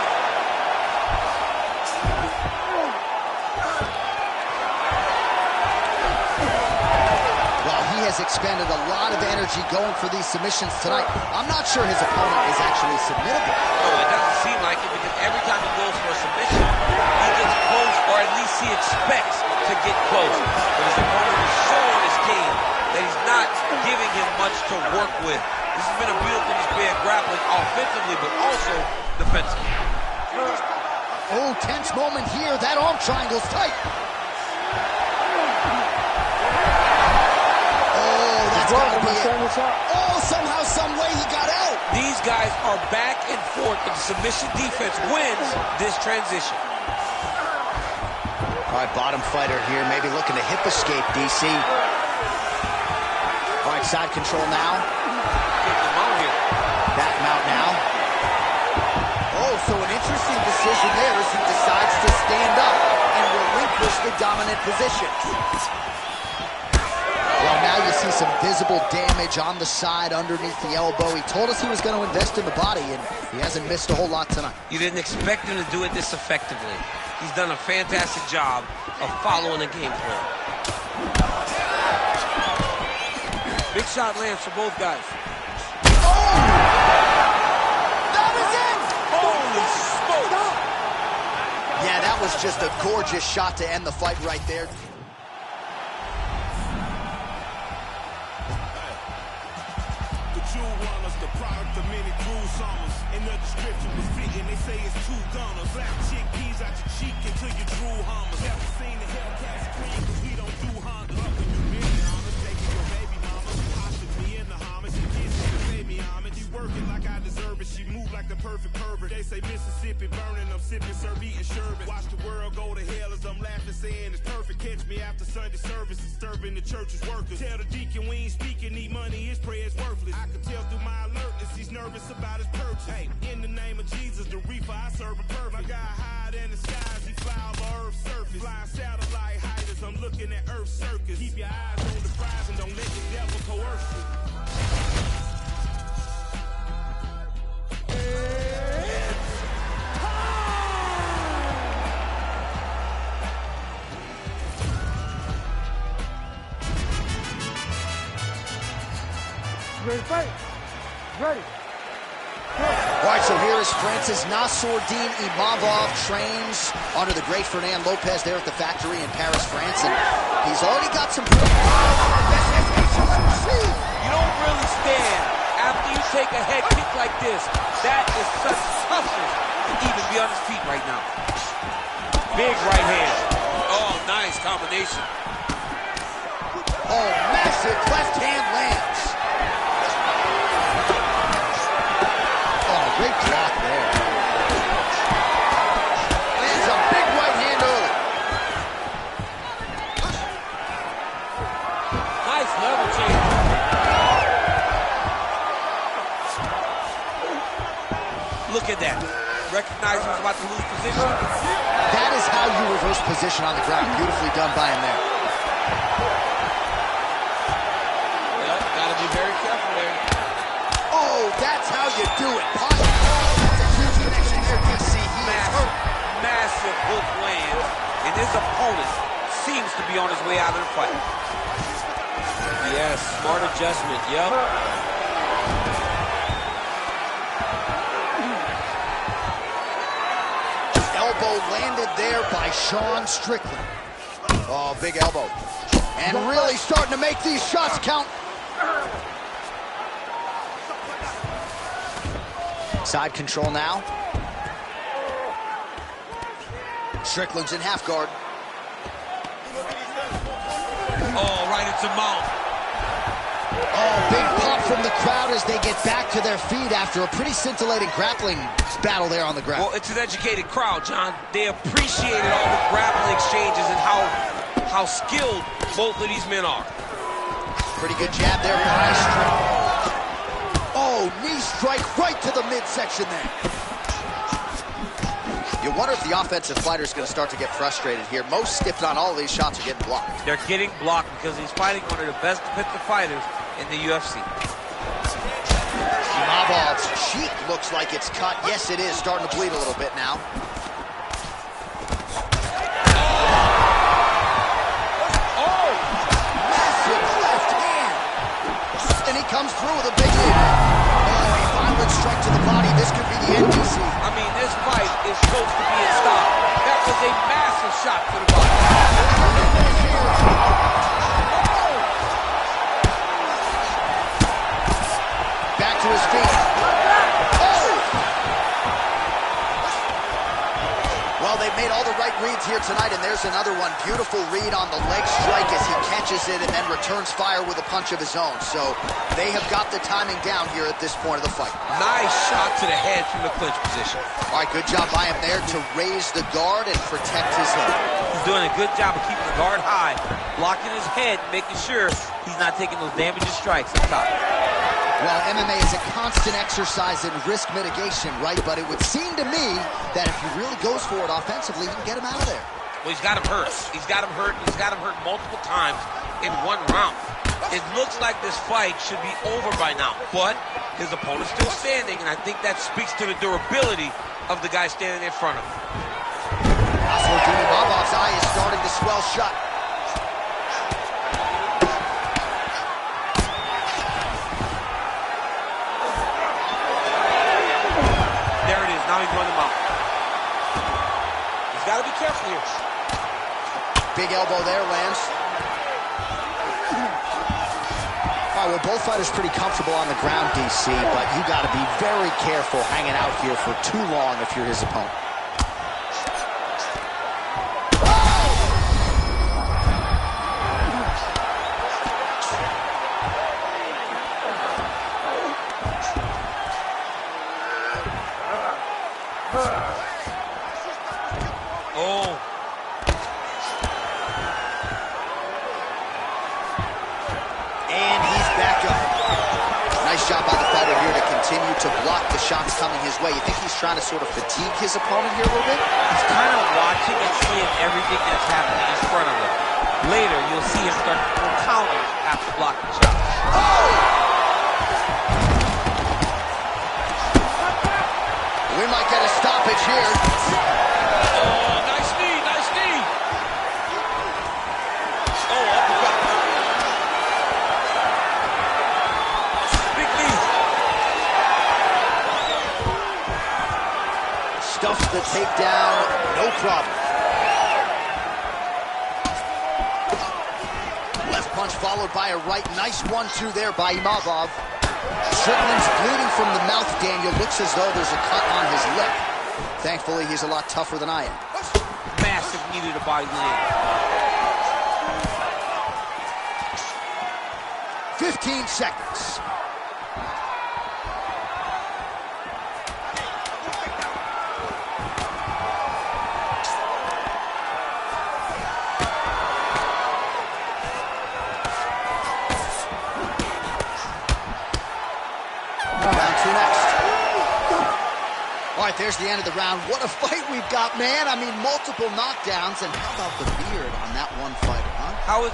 Well, he has expended a lot of energy going for these submissions tonight. I'm not sure his opponent is actually submittable. No, it doesn't seem like it, because every time he goes for a submission, he gets close, or at least he expects to get close. But his opponent is so on his game that he's not giving him much to work with. This has been a beautiful display of grappling offensively, but also defensively. Oh, tense moment here. That arm triangle's tight. Oh, that's gotta be it. Oh, somehow, some way he got out. These guys are back and forth, and the submission defense wins this transition. All right, bottom fighter here, maybe looking to hip escape, DC. All right, side control now. Back mount now. Oh, so an interesting decision there as he decides to stand up and relinquish the dominant position. Well, now you see some visible damage on the side underneath the elbow. He told us he was going to invest in the body, and he hasn't missed a whole lot tonight. You didn't expect him to do it this effectively. He's done a fantastic job of following the game plan. Big shot lands for both guys. That is it! Holy smokes! Yeah, that was just a gorgeous shot to end the fight right there. The Jewel runners, the product of many cruel summers. In the description was fitting, they say it's two gunners. Slap chickpeas out your cheek until you drool hummers. Never seen the Hellcat scream, cause we don't do Honda. Loving you million honors, taking your baby mama. Hostage me in the homage, she kisses to pay me homage. She working like I deserve it, she move like the perfect pervert. They say Mississippi burning, I'm sipping, serve, eating sherbet. Watch the world go to hell as I'm laughing, saying it's perfect. Catch me after Sunday service, disturbing the church's workers. Tell the deacon we ain't speaking, need money, his prayers worthless. I can tell through my alertness, he's nervous about his purchase. Hey, in the name of Jesus, the reefer I serve a perfect. My guy higher than the skies, he fly over Earth's surface. Flying satellite height as I'm looking at Earth's circus. Keep your eyes on the prize and don't let the devil coerce you. Ready, fight. Ready. All right, so here is Francis Nassourdine Imavov, trains under the great Fernand Lopez there at the factory in Paris, France, and he's already got some... You don't really stand after you take a head kick like this. That is such toughness to even be on his feet right now. Big right hand. Oh, nice combination. Oh, massive left hand lands. Great block there. Lands a big right hand early. Nice level change. Look at that. Recognize he was about to lose position. That is how you reverse position on the ground. Beautifully done by him there. Yep, gotta be very careful there. Oh, that's how you do it. That's a huge connection there, DC. He is hurt. Massive hook lands, and his opponent seems to be on his way out of the fight. Yes, smart adjustment, yep. Elbow landed there by Sean Strickland. Oh, big elbow. And really starting to make these shots count. Side control now. Strickland's in half guard. Oh, right into mount. Oh, big pop from the crowd as they get back to their feet after a pretty scintillating grappling battle there on the ground. Well, it's an educated crowd, John. They appreciated all the grappling exchanges and how skilled both of these men are. Pretty good jab there by Strickland. Oh, knee strike right to the midsection there. You wonder if the offensive fighter is going to start to get frustrated here. Most, if not all of these shots are getting blocked. They're getting blocked because he's fighting one of the best defensive fighters in the UFC. Imavov's cheek looks like it's cut. Yes, it is. Starting to bleed a little bit now. Oh! Massive left hand! And he comes through with a big lead. Strike to the body. This could be the end, DC. I mean, this fight is supposed to be in style. That was a massive shot to the body. Back to his feet. Oh! Well, they've made all the right reads here tonight, and there's another one. Beautiful read on the leg strike as he catches it and then returns fire with a punch of his own. So they have got the timing down here at this point of the fight. Nice shot to the head from the clinch position. All right, good job by him there to raise the guard and protect his head. He's doing a good job of keeping the guard high, blocking his head, making sure he's not taking those damaging strikes up top. Well, MMA is a constant exercise in risk mitigation, right? But it would seem to me that if he really goes for it offensively, he can get him out of there. Well, he's got him hurt. He's got him hurt. He's got him hurt multiple times in one round. It looks like this fight should be over by now, but his opponent's still standing, and I think that speaks to the durability of the guy standing in front of him. Nassourdine Imavov's eye is starting to swell shut. Now he's running him out. He's got to be careful here. Big elbow there, lands. All right, well, both fighters pretty comfortable on the ground, DC, but you got to be very careful hanging out here for too long if you're his opponent. Oh. And he's back up. Nice job by the fighter here to continue to block the shots coming his way. You think he's trying to sort of fatigue his opponent here a little bit? He's kind of watching and seeing everything that's happening in front of him. Later, you'll see him start to throw counters after blocking shots. Oh! We might get a stoppage here. Oh, nice knee, nice knee. Oh, uppercut. Big knee. Stuffs the takedown, no problem. Left punch followed by a right. Nice 1-2 there by Imavov. Strickland's bleeding from the mouth, Daniel. Looks as though there's a cut on his lip. Thankfully, he's a lot tougher than I am. Massive knee to the body land. 15 seconds. All right, there's the end of the round. What a fight we've got, man. I mean, multiple knockdowns. And how about the beard on that one fighter, huh? How is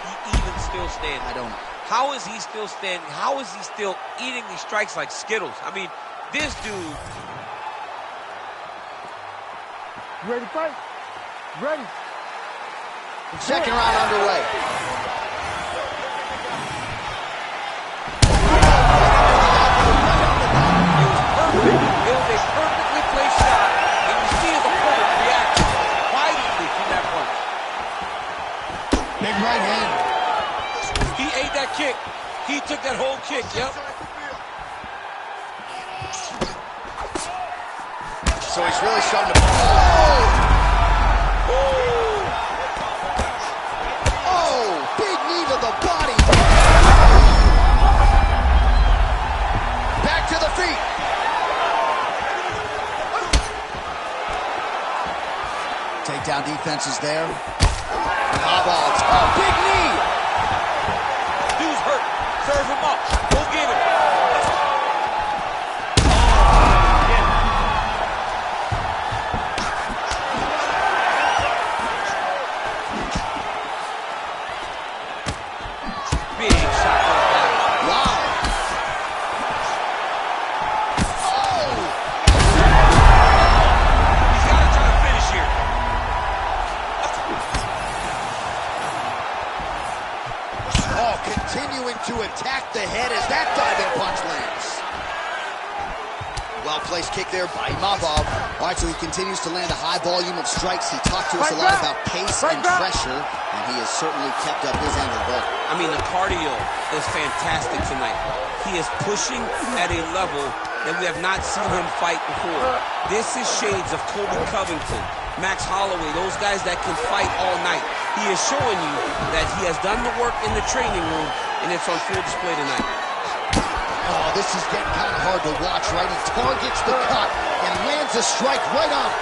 he even still standing? I don't know. How is he still standing? How is he still eating these strikes like Skittles? I mean, this dude... You ready to fight? Ready? Second round underway. It was a perfectly placed shot, and you see his opponent react violently to that punch. Big right hand. He ate that kick. He took that whole kick, yep. So he's really starting to... Oh! Oh! Big knee to the body. Back to the feet. Takedown defense is there. Imavov. Oh, big knee. Dude's hurt. Serve him up. Go get him. Big shot like that. Wow. Oh. He's got to try to finish here. Oh, continuing to attack the head as that diving punch lands. Well-placed kick there by Imavov. All right, so he continues to land a high volume of strikes. He talked to us a lot about pace and pressure, and he has certainly kept up his end of the ball. I mean, the cardio is fantastic tonight. He is pushing at a level that we have not seen him fight before. This is shades of Colby Covington, Max Holloway, those guys that can fight all night. He is showing you that he has done the work in the training room, and it's on full display tonight. Oh, this is getting kind of hard to watch, right? He targets the cut and lands a strike right on it.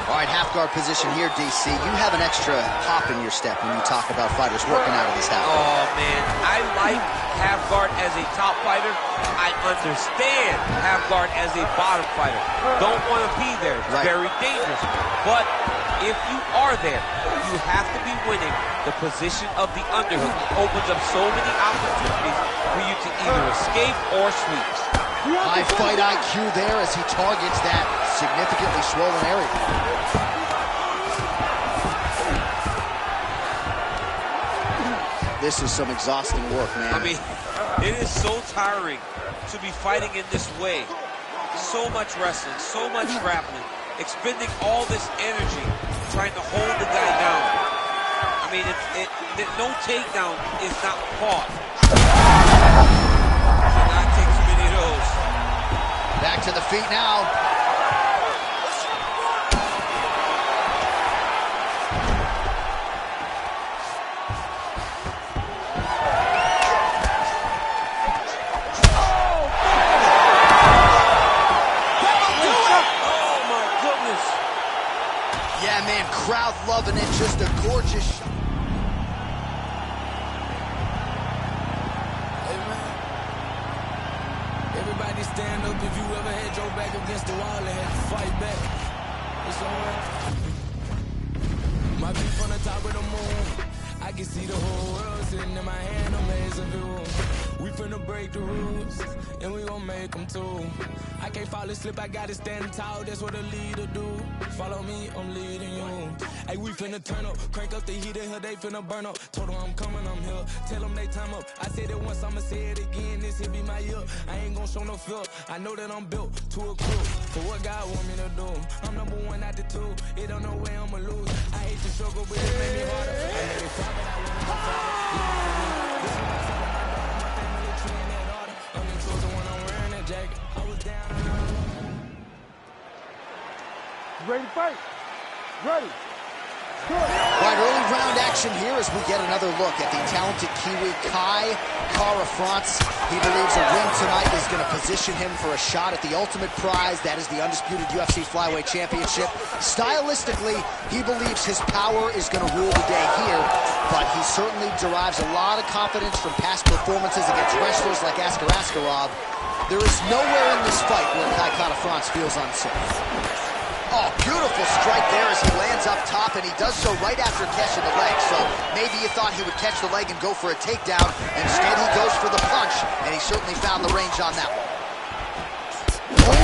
All right, half guard position here, DC. You have an extra hop in your step when you talk about fighters working out of this half guard. Oh, man, I like half guard as a top fighter. I understand half guard as a bottom fighter. Don't want to be there. It's very dangerous. But if you are there, you have to be winning. The position of the underhook opens up so many opportunities for you to either escape or sweep. High fight IQ there as he targets that significantly swollen area. This is some exhausting work, man. I mean, it is so tiring to be fighting in this way. So much wrestling, so much grappling, expending all this energy trying to hold the guy down. I mean, no takedown is not caught. Cannot take too many of those. Back to the feet now. Yeah, man, crowd loving it. Just a gorgeous shot. Hey, man. Everybody stand up if you ever had your back against the wall and had to fight back. It's alright. My view from the top of the moon. I can see the whole world sitting in my hand, amazing view. We finna break the rules, and we gon' make them too. I can't fall asleep, I gotta stand tall, that's what a leader do. Follow me, I'm leading you. Hey, we finna turn up, crank up the heat in here, they finna burn up. Told them I'm coming, I'm here, tell them they time up. I said it once, I'ma say it again, this here be my year. I ain't gon' show no fear, I know that I'm built to a crew. For what God want me to do, I'm number one out the two. It don't know where I'ma lose. I hate the struggle, but it made me harder. I made it far, but I wanna go farther. This is my son, my family tree and that order. I'm the chosen one, I'm wearing that jacket. I was down. Ready to fight? Ready. Good. Right, early round action here as we get another look at the talented Kiwi Kai Kara-France. He believes a win tonight is going to position him for a shot at the ultimate prize. That is the undisputed UFC Flyweight Championship. Stylistically, he believes his power is going to rule the day here, but he certainly derives a lot of confidence from past performances against wrestlers like Askar Askarov. There is nowhere in this fight where Kai Kara-France feels unsafe. Oh, beautiful strike there as he lands up top, and he does so right after catching the leg. So maybe you thought he would catch the leg and go for a takedown. Instead, he goes for the punch, and he certainly found the range on that one. Oh,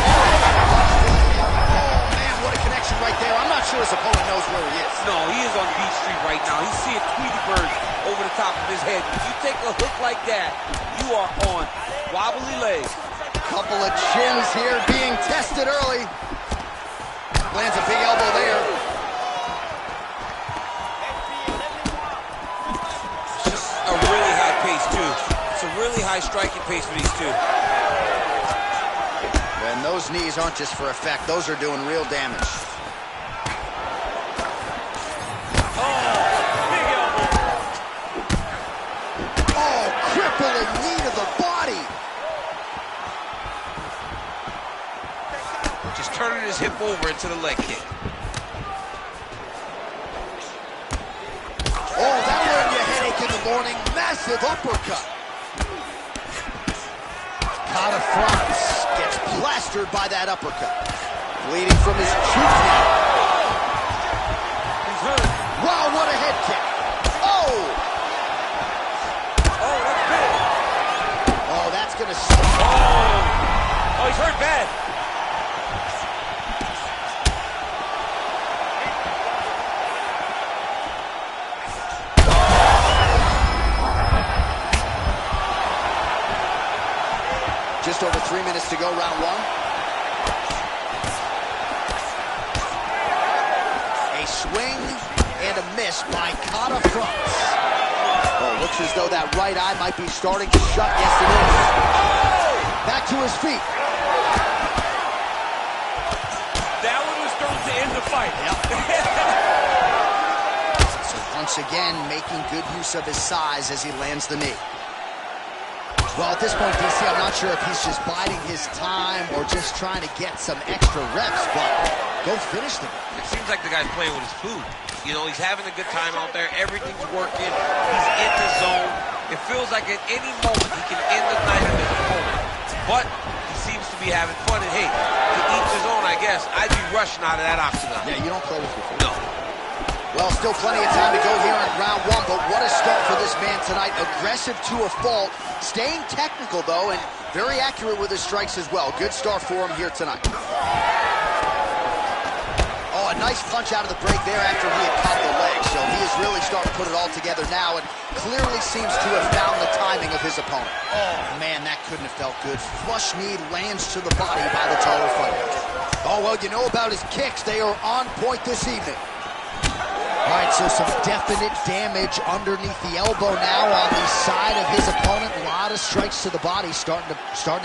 man, what a connection right there. I'm not sure his opponent knows where he is. No, he is on Beach Street right now. He's seeing Tweety Bird over the top of his head. If you take a hook like that, you are on wobbly legs. Couple of chins here being tested early. Lands a big elbow there. It's just a really high pace, too. It's a really high striking pace for these two. And those knees aren't just for effect. Those are doing real damage. Big elbow. Oh, crippling knee to the body. Just turning his hip over into the leg kick. Oh, that'll learn you a headache in the morning. Massive uppercut. Kara-France gets plastered by that uppercut. Bleeding from his cheeks now. He's hurt. Wow, what a head kick. Oh! Oh, that's big. Oh, that's gonna suck. Oh, he's hurt bad. Just over 3 minutes to go, round one. A swing and a miss by Kara-France. Oh, looks as though that right eye might be starting to shut. Yes, it is. Back to his feet. That one was thrown to end the fight. Yep. So once again, making good use of his size as he lands the knee. Well, at this point, DC, I'm not sure if he's just biding his time or just trying to get some extra reps, but go finish them. It seems like the guy's playing with his food. You know, he's having a good time out there. Everything's working. He's in the zone. It feels like at any moment he can end the night of his opponent. But he seems to be having fun. And hey, to each his own, I guess. I'd be rushing out of that octagon. Yeah, you don't play with your food. No. Well, still plenty of time to go here in round one, but what a start for this man tonight. Aggressive to a fault, staying technical, though, and very accurate with his strikes as well. Good start for him here tonight. Oh, a nice punch out of the break there after he had caught the leg, so he is really starting to put it all together now and clearly seems to have found the timing of his opponent. Oh, man, that couldn't have felt good. Flush knee lands to the body by the taller fighter. Oh, well, you know about his kicks. They are on point this evening. All right, so some definite damage underneath the elbow now on the side of his opponent. A lot of strikes to the body starting to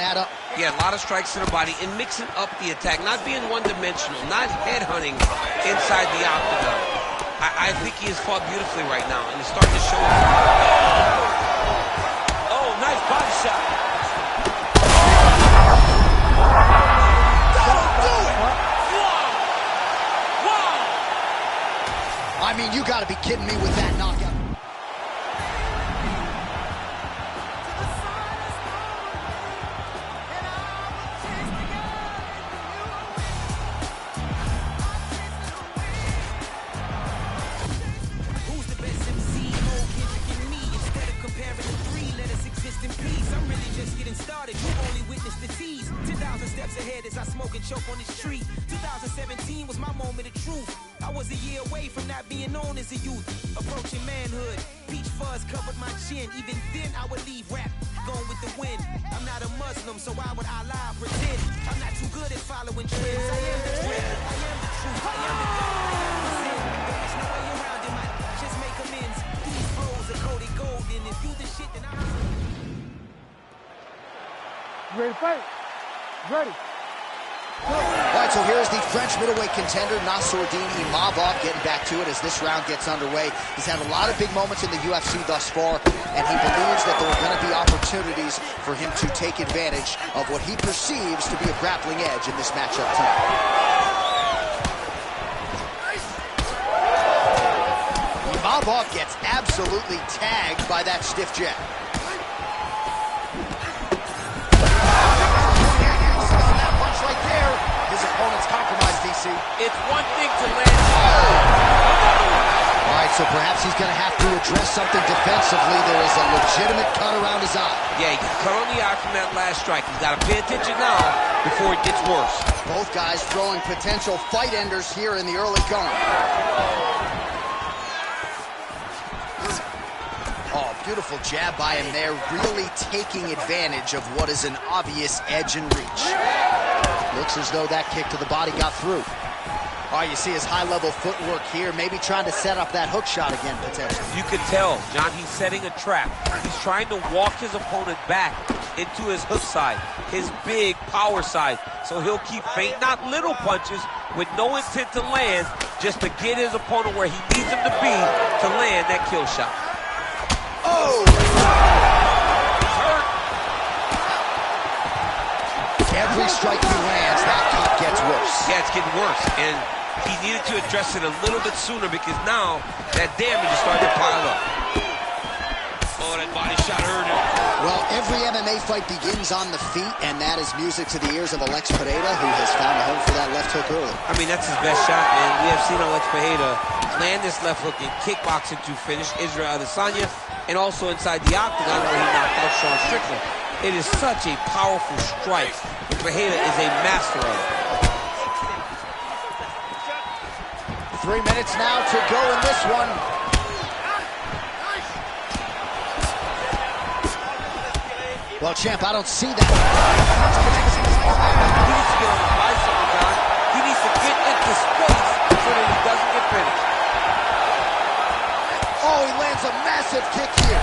add up. Yeah, a lot of strikes to the body and mixing up the attack, not being one-dimensional, not headhunting inside the octagon. I think he has fought beautifully right now, and it's starting to show. Oh, nice body shot. That'll do it. Wow. I mean, you got to be kidding me with that knockout. Who's the best MC? Mo, Kendrick, and me. Instead of comparing the three, let us exist in peace. I'm really just getting started. You've only witnessed the tease. 10,000 steps ahead as I smoke and choke on this tree. 2017 was my moment of truth. I was a year away from not being known as a youth. Approaching manhood. Peach fuzz covered my chin. Even then I would leave rap going with the wind. I'm not a Muslim, so why would I lie pretend? I'm not too good at following trends. I am the trend. I am the truth. I am the God. I am the sin. There's no way around it. Might just make amends. These flows are coated gold, and if you the shit, then I'm... You ready to fight? Ready. All right, so here's the French middleweight contender, Nassourdine Imavov, getting back to it as this round gets underway. He's had a lot of big moments in the UFC thus far, and he believes that there are going to be opportunities for him to take advantage of what he perceives to be a grappling edge in this matchup tonight. Imavov gets absolutely tagged by that stiff jab. Right there, his opponent's compromised, DC. It's one thing to land. All right, so perhaps he's going to have to address something defensively. There is a legitimate cut around his eye. Yeah, he cut on the eye from that last strike. He's got to pay attention now before it gets worse. Both guys throwing potential fight enders here in the early going. Oh, beautiful jab by him there, really taking advantage of what is an obvious edge and reach. Looks as though that kick to the body got through. All right, you see his high-level footwork here, maybe trying to set up that hook shot again, potentially. You could tell, John, he's setting a trap. He's trying to walk his opponent back into his hook side, his big power side. So he'll keep feint, not little punches, with no intent to land, just to get his opponent where he needs him to be to land that kill shot. Oh! He's hurt. Every strike he lands, that cut gets worse. Yeah, it's getting worse, and he needed to address it a little bit sooner because now that damage is starting to pile up. Oh, that body shot hurt him. Well, every MMA fight begins on the feet, and that is music to the ears of Alex Pereira, who has found a home for that left hook early. I mean, that's his best shot, and we have seen Alex Pereira land this left hook in kickboxing to finish Israel Adesanya, and also inside the octagon where he knocked out Sean Strickland. It is such a powerful strike, and Pereira is a master of it. 3 minutes now to go in this one. Well, champ, I don't see that. He needs to get on the bicycle, John. He needs to get into space so that he doesn't get finished. Oh, he lands a massive kick here.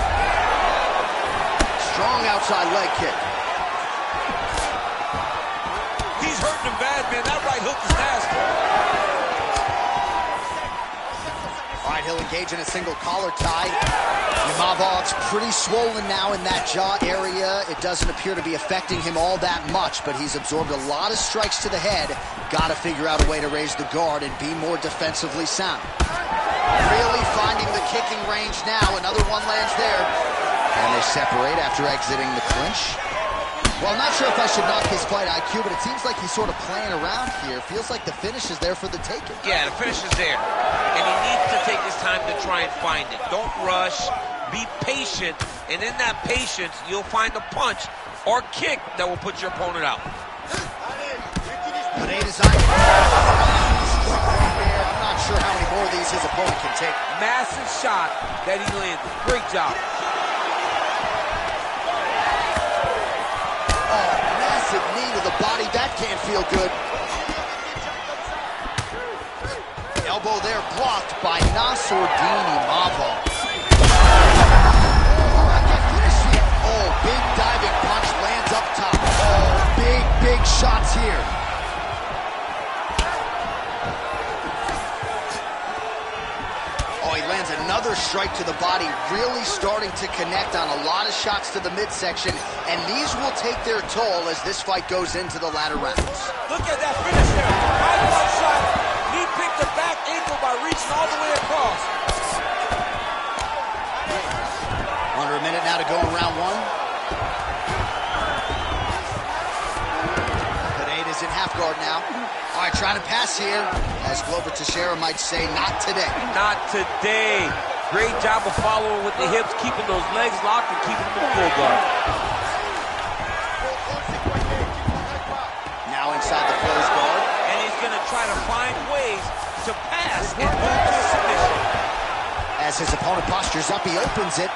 Strong outside leg kick. He's hurting him bad, man. That right hook is nasty. All right, he'll engage in a single collar tie. Imavov's pretty swollen now in that jaw area. It doesn't appear to be affecting him all that much, but he's absorbed a lot of strikes to the head. Got to figure out a way to raise the guard and be more defensively sound. Really finding the kicking range now. Another one lands there. And they separate after exiting the clinch. Well, I'm not sure if I should knock his fight IQ, but it seems like he's sort of playing around here. Feels like the finish is there for the taking. Yeah, the finish is there. And he needs to take his time to try and find it. Don't rush. Be patient. And in that patience, you'll find a punch or kick that will put your opponent out. Pereira's eye. I'm not sure how many more of these his opponent can take. Massive shot that he landed. Great job. Knee to the body, that can't feel good. Elbow there blocked by Nassourdine Imavov. Oh, big diving punch lands up top. Oh, big shots here. Oh, he lands another strike to the body, really starting to connect on a lot of shots to the midsection, and these will take their toll as this fight goes into the latter rounds. Look at that finish there. High shot. He picked the back ankle by reaching all the way across. Pineda's in half guard now. All right, trying to pass here. As Glover Teixeira might say, not today. Not today. Great job of following with the hips, keeping those legs locked and keeping them full guard. Now inside the closed guard. And he's going to try to find ways to pass and move to submission. As his opponent postures up, he opens it.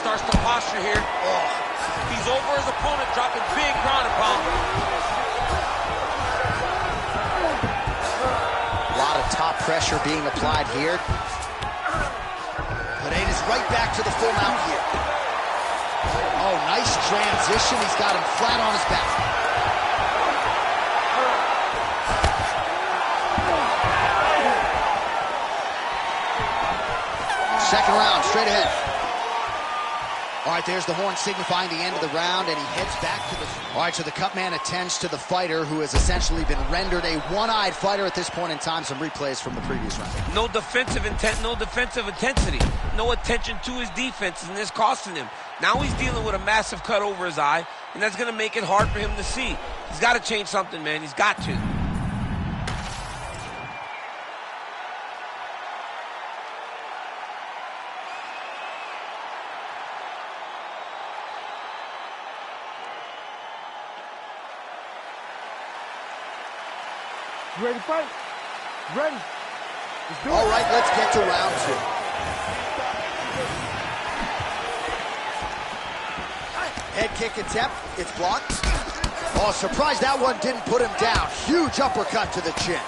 Starts to posture here. Oh. He's over his opponent, dropping big ground and pound. A lot of top pressure being applied here. Pineda's right back to the full mount here. Oh, nice transition. He's got him flat on his back. Second round, straight ahead. All right, there's the horn signifying the end of the round, and he heads back to the... All right, so the cut man attends to the fighter, who has essentially been rendered a one-eyed fighter at this point in time. Some replays from the previous round. No defensive intent, no defensive intensity. No attention to his defense, and it's costing him. Now he's dealing with a massive cut over his eye, and that's going to make it hard for him to see. He's got to change something, man. He's got to. You ready to fight? Ready? Let's do it. All right, let's get to round two. Head kick attempt, it's blocked. Oh, surprised that one didn't put him down. Huge uppercut to the chin.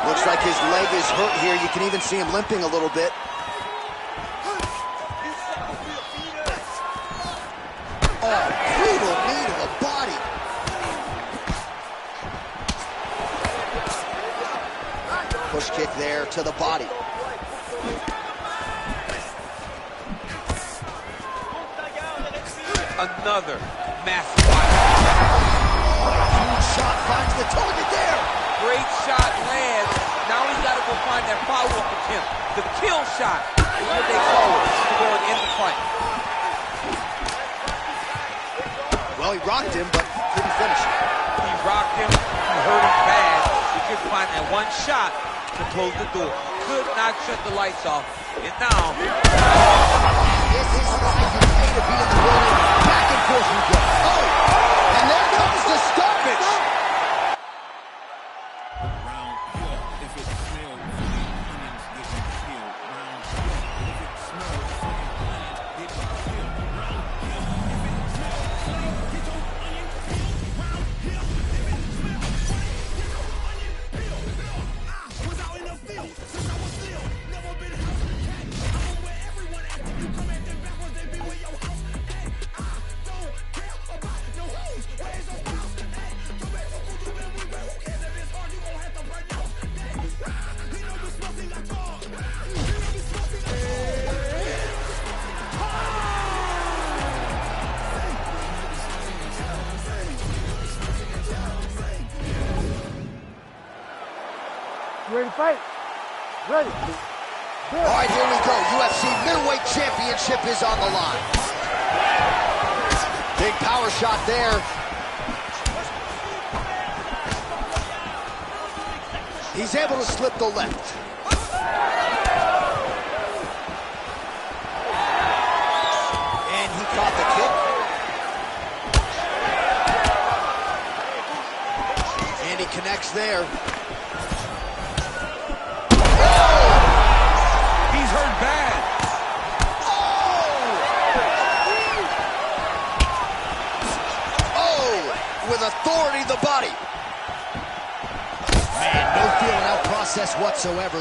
Looks like his leg is hurt here. You can even see him limping a little bit. Oh, brutal knee to the body. Push kick there to the body. Another massive body. Huge shot finds the target there. Great shot lands. Now he's got to go find that follow-up attempt. The kill shot is what they call it to go and end the fight. Well, he rocked him, but couldn't finish it. He rocked him. He hurt him bad. He couldn't find that one shot to close the door. Could not shut the lights off. And now... This is why you pay to be in the building. Back and forth we go. Oh! And there comes the stoppage! Round four, if it smells, onions getting killed. Round four, if it smells, onions getting killed. Round four, if it smells, onions get your onion peeled. Round four, if it smells, onions get your onion peeled. I was out in the field since I was little. Never been house cat. I'm where everyone at. You come at them backwards, they be where your house at. I don't care about no hoes. Where's your house at? Come back to Fuji when we win. Who cares if it's hard? You gon' have to burn your day. He don't be smoking like God. He don't be smoking like You ready to fight? Ready. Good. All right, here we go. UFC middleweight championship is on the line. Big power shot there. He's able to slip the left. And he caught the kick. And he connects there. He's hurt bad. Oh! With authority to the body. Man, no feeling out process whatsoever.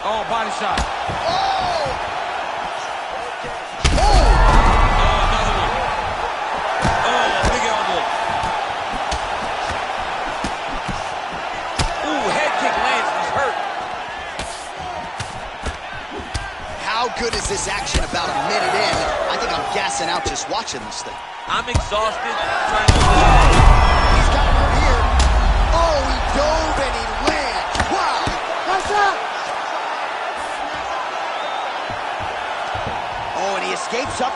Oh, body shot. Oh! Oh! Oh, another one. Oh, big elbow. Ooh, head kick lands. He's hurt. How good is this action about a minute in? I think I'm gassing out just watching this thing. I'm exhausted trying to move this. He's got him here. Oh, he dove and he lands. Wow. Nice shot.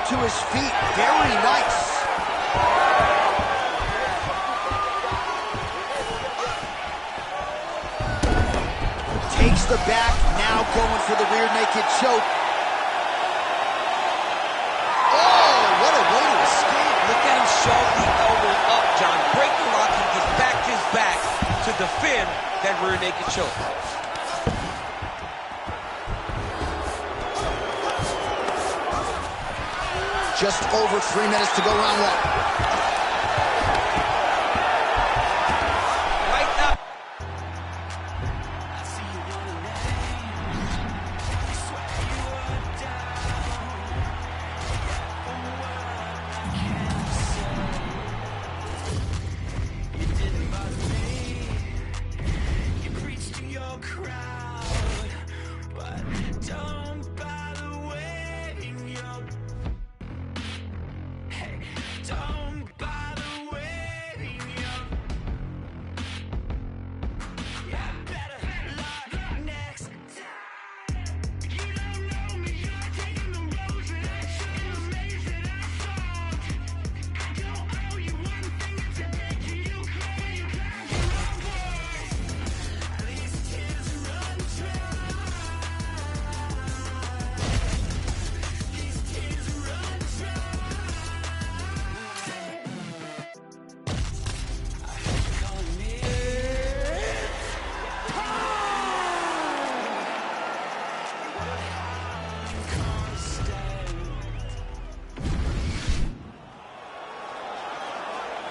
to his feet. Very nice. Takes the back, now going for the rear naked choke. Oh, what a way to escape. Look at him shove the elbow up, John. Break the lock and get back his back to defend that rear naked choke. Just over 3 minutes to go, round one.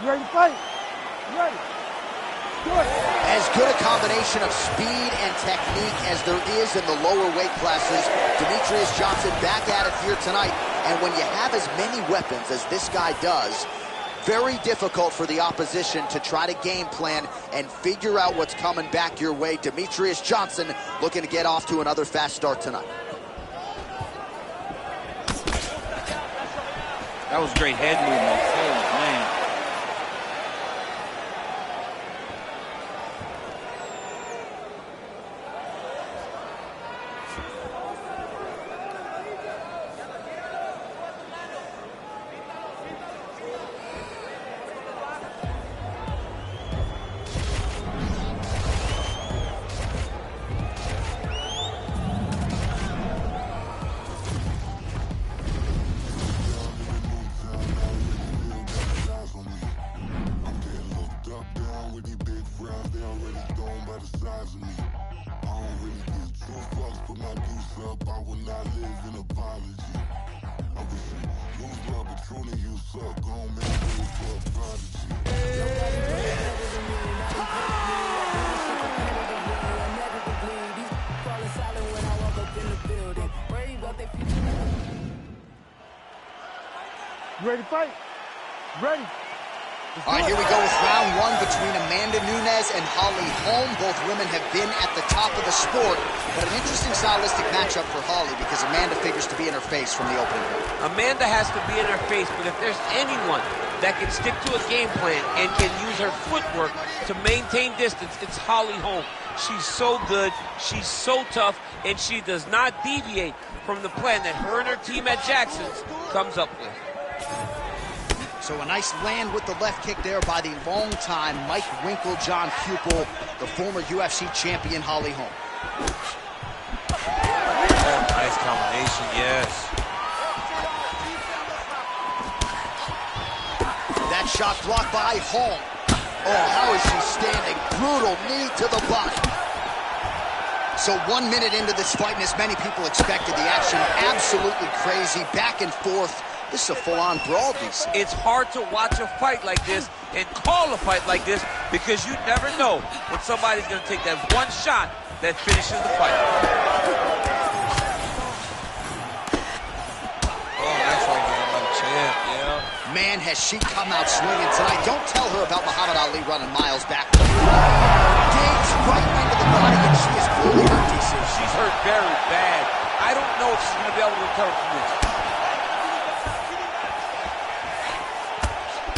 You ready to fight? You ready? Good. As good a combination of speed and technique as there is in the lower weight classes, Demetrious Johnson back at it here tonight. And when you have as many weapons as this guy does, very difficult for the opposition to try to game plan and figure out what's coming back your way. Demetrious Johnson looking to get off to another fast start tonight. That was great head movement. Oh, man. You ready to fight? Ready. All right, here we go with round one between Amanda Nunes and Holly Holm. Both women have been at the top of the sport, but an interesting stylistic matchup for Holly because Amanda figures to be in her face from the opening. Amanda has to be in her face, but if there's anyone that can stick to a game plan and can use her footwork to maintain distance, it's Holly Holm. She's so good, she's so tough, and she does not deviate from the plan that her and her team at Jackson's comes up with. So a nice land with the left kick there by the long-time Mike Winklejohn pupil, the former UFC champion Holly Holm. Oh, nice combination, yes. That shot blocked by Holm. Oh, how is she standing? Brutal knee to the body. So 1 minute into this fight, and as many people expected, the action absolutely crazy, back and forth. This is a full-on brawl, DC. It's hard to watch a fight like this and call a fight like this because you never know when somebody's going to take that one shot that finishes the fight. Oh, that's right there, like champ, yeah. Man, has she come out swinging tonight. Don't tell her about Muhammad Ali running miles back. Digs right into the body, and she is clearly hurt, DC. She's hurt very bad. I don't know if she's going to be able to recover from this.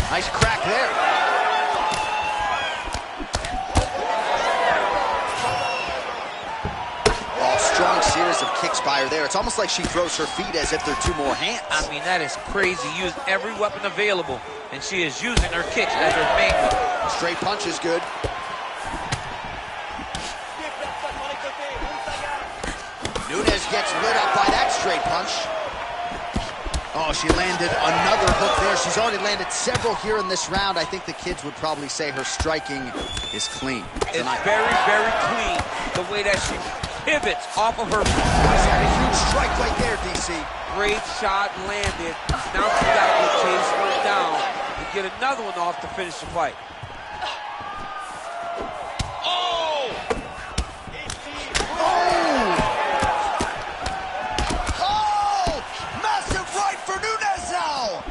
Nice crack there. Oh, strong series of kicks by her there. It's almost like she throws her feet as if they're two more hands. I mean, that is crazy. Use every weapon available, and she is using her kicks as her main weapon. Straight punch is good. Nunes gets lit up by that straight punch. Oh, she landed another hook there. She's already landed several here in this round. I think the kids would probably say her striking is clean tonight. It's very, very clean, the way that she pivots off of her. A huge strike right there, DC. Great shot landed. Now she got to chase her down and get another one off to finish the fight. Oh! Massive right for Nunes now!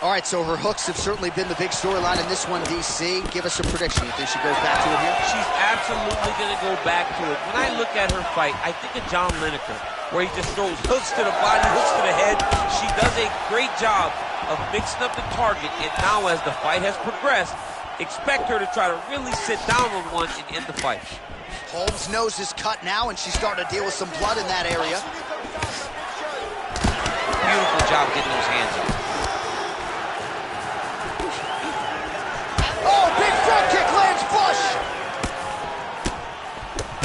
All right, so her hooks have certainly been the big storyline in this one, DC. Give us a prediction. You think she goes back to it here? She's absolutely going to go back to it. When I look at her fight, I think of John Lineker, where he just throws hooks to the body, hooks to the head. She does a great job of mixing up the target, and now as the fight has progressed, expect her to try to really sit down on one and end the fight. Holmes' nose is cut now, and she's starting to deal with some blood in that area. Beautiful job getting those hands up. Oh, big front kick lands flush!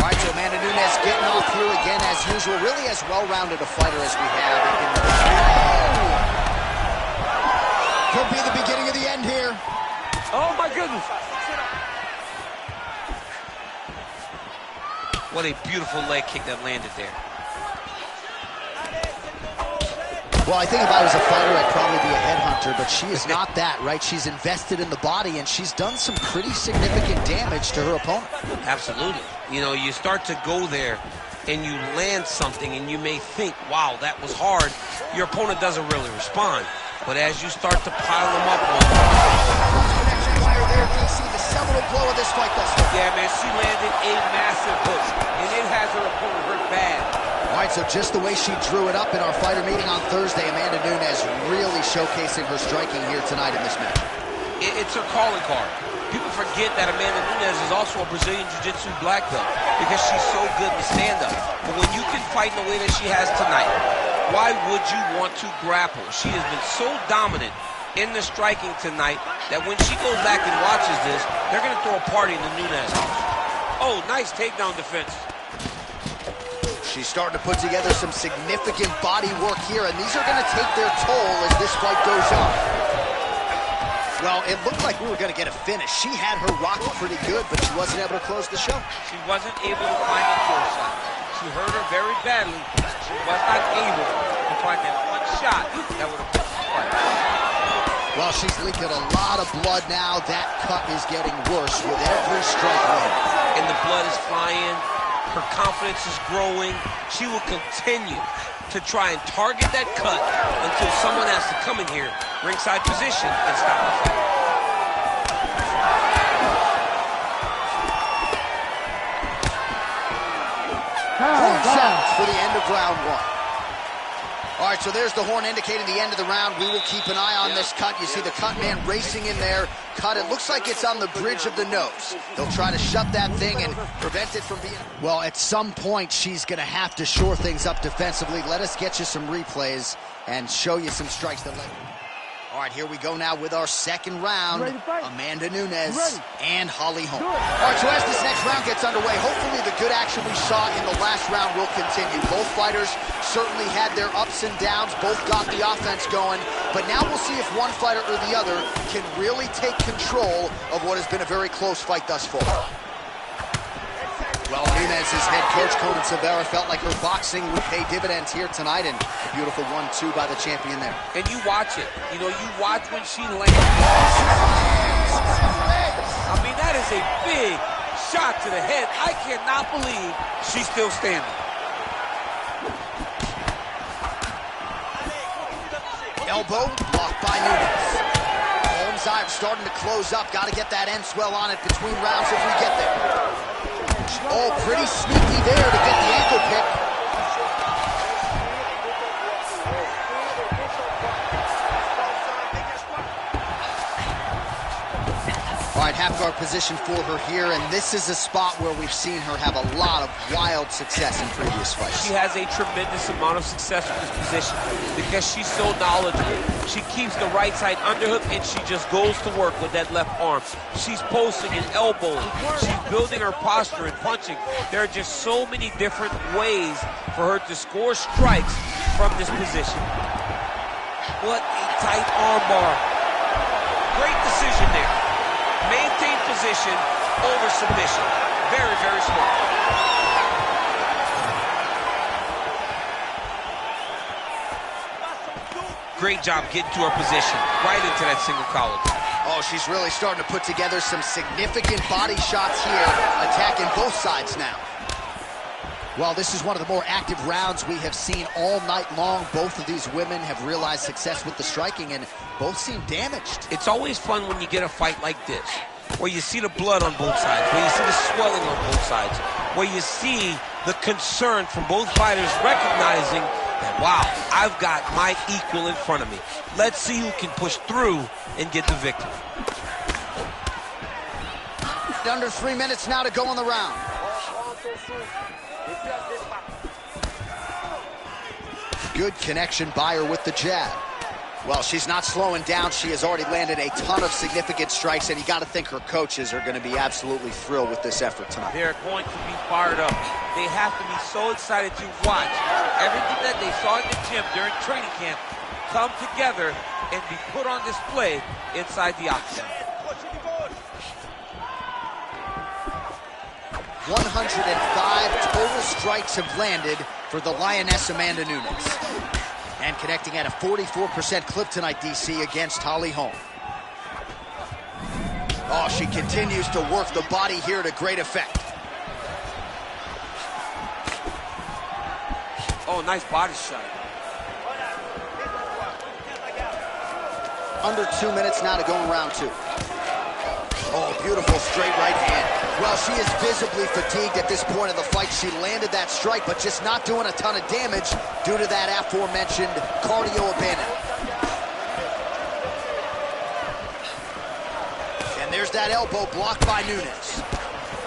All right, so Amanda Nunes getting off here again as usual. Really as well-rounded a fighter as we have. Could be the beginning of the end here. Oh, my goodness. What a beautiful leg kick that landed there. Well, I think if I was a fighter, I'd probably be a headhunter, but she is not that, right? She's invested in the body, and she's done some pretty significant damage to her opponent. Absolutely. You know, you start to go there, and you land something, and you may think, wow, that was hard. Your opponent doesn't really respond. But as you start to pile them up, Connection fire there, DC, the seminal blow of this fight thus far. yeah, man, she landed a massive hook, and it has her opponent hurt bad. All right, so just the way she drew it up in our fighter meeting on Thursday, Amanda Nunes really showcasing her striking here tonight in this match. It's her calling card. People forget that Amanda Nunes is also a Brazilian Jiu-Jitsu black belt because she's so good in the stand-up. But when you can fight in the way that she has tonight, why would you want to grapple? She has been so dominant in the striking tonight that when she goes back and watches this, they're going to throw a party in the Nunes house. Oh, nice takedown defense. She's starting to put together some significant body work here, and these are going to take their toll as this fight goes on. Well, it looked like we were going to get a finish. She had her rocking pretty good, but she wasn't able to close the show. She wasn't able to find a kill shot. She hurt her very badly. She was not able to find that one shot that would have put the fight. Well, she's leaking a lot of blood now. That cut is getting worse with every strike win. And the blood is flying. Her confidence is growing. She will continue to try and target that cut until someone has to come in here, ringside position, and stop the fight. Horn sounds for the end of round one. All right, so there's the horn indicating the end of the round. We will keep an eye on this cut. You see the cut man racing in there. Cut, it looks like it's on the bridge of the nose. They'll try to shut that thing and prevent it from being... Well, at some point, she's going to have to shore things up defensively. Let us get you some replays and show you some strikes that let... All right, here we go now with our second round. Amanda Nunes and Holly Holm. All right, so as this next round gets underway, hopefully the good action we saw in the last round will continue. Both fighters certainly had their ups and downs. Both got the offense going. But now we'll see if one fighter or the other can really take control of what has been a very close fight thus far. Well, Nunes' head coach, Conan Silveira, felt like her boxing would pay dividends here tonight, and a beautiful 1-2 by the champion there. And you watch it. You know, you watch when she lands. I mean, that is a big shot to the head. I cannot believe she's still standing. Elbow blocked by Nunes. Holmes' eye starting to close up. Got to get that end swell on it between rounds if we get there. Oh, pretty sneaky there to get the ankle pick. All right, half guard position for her here, and this is a spot where we've seen her have a lot of wild success in previous fights. She has a tremendous amount of success with this position because she's so knowledgeable. She keeps the right side underhook, and she just goes to work with that left arm. She's posting and elbowing. She's building her posture and punching. There are just so many different ways for her to score strikes from this position. What a tight arm bar. Great decision there. Maintain position over submission. Very, very smart. Great job getting to her position, right into that single collar. Oh, she's really starting to put together some significant body shots here, attacking both sides now. Well, this is one of the more active rounds we have seen all night long. Both of these women have realized success with the striking, and both seem damaged. It's always fun when you get a fight like this, where you see the blood on both sides, where you see the swelling on both sides, where you see the concern from both fighters recognizing that, wow, I've got my equal in front of me. Let's see who can push through and get the victory. Under 3 minutes now to go in the round. Good connection by her with the jab. Well, she's not slowing down. She has already landed a ton of significant strikes, and you got to think her coaches are going to be absolutely thrilled with this effort tonight. They're going to be fired up. They have to be so excited to watch everything that they saw in the gym during training camp come together and be put on display inside the octagon. 105 total strikes have landed for the Lioness Amanda Nunes. And connecting at a 44% clip tonight, DC, against Holly Holm. Oh, she continues to work the body here to great effect. Oh, nice body shot. Under 2 minutes now to go in round 2. Oh, beautiful straight right hand. Well, she is visibly fatigued at this point of the fight. She landed that strike, but just not doing a ton of damage due to that aforementioned cardio abandonment. And there's that elbow blocked by Nunes.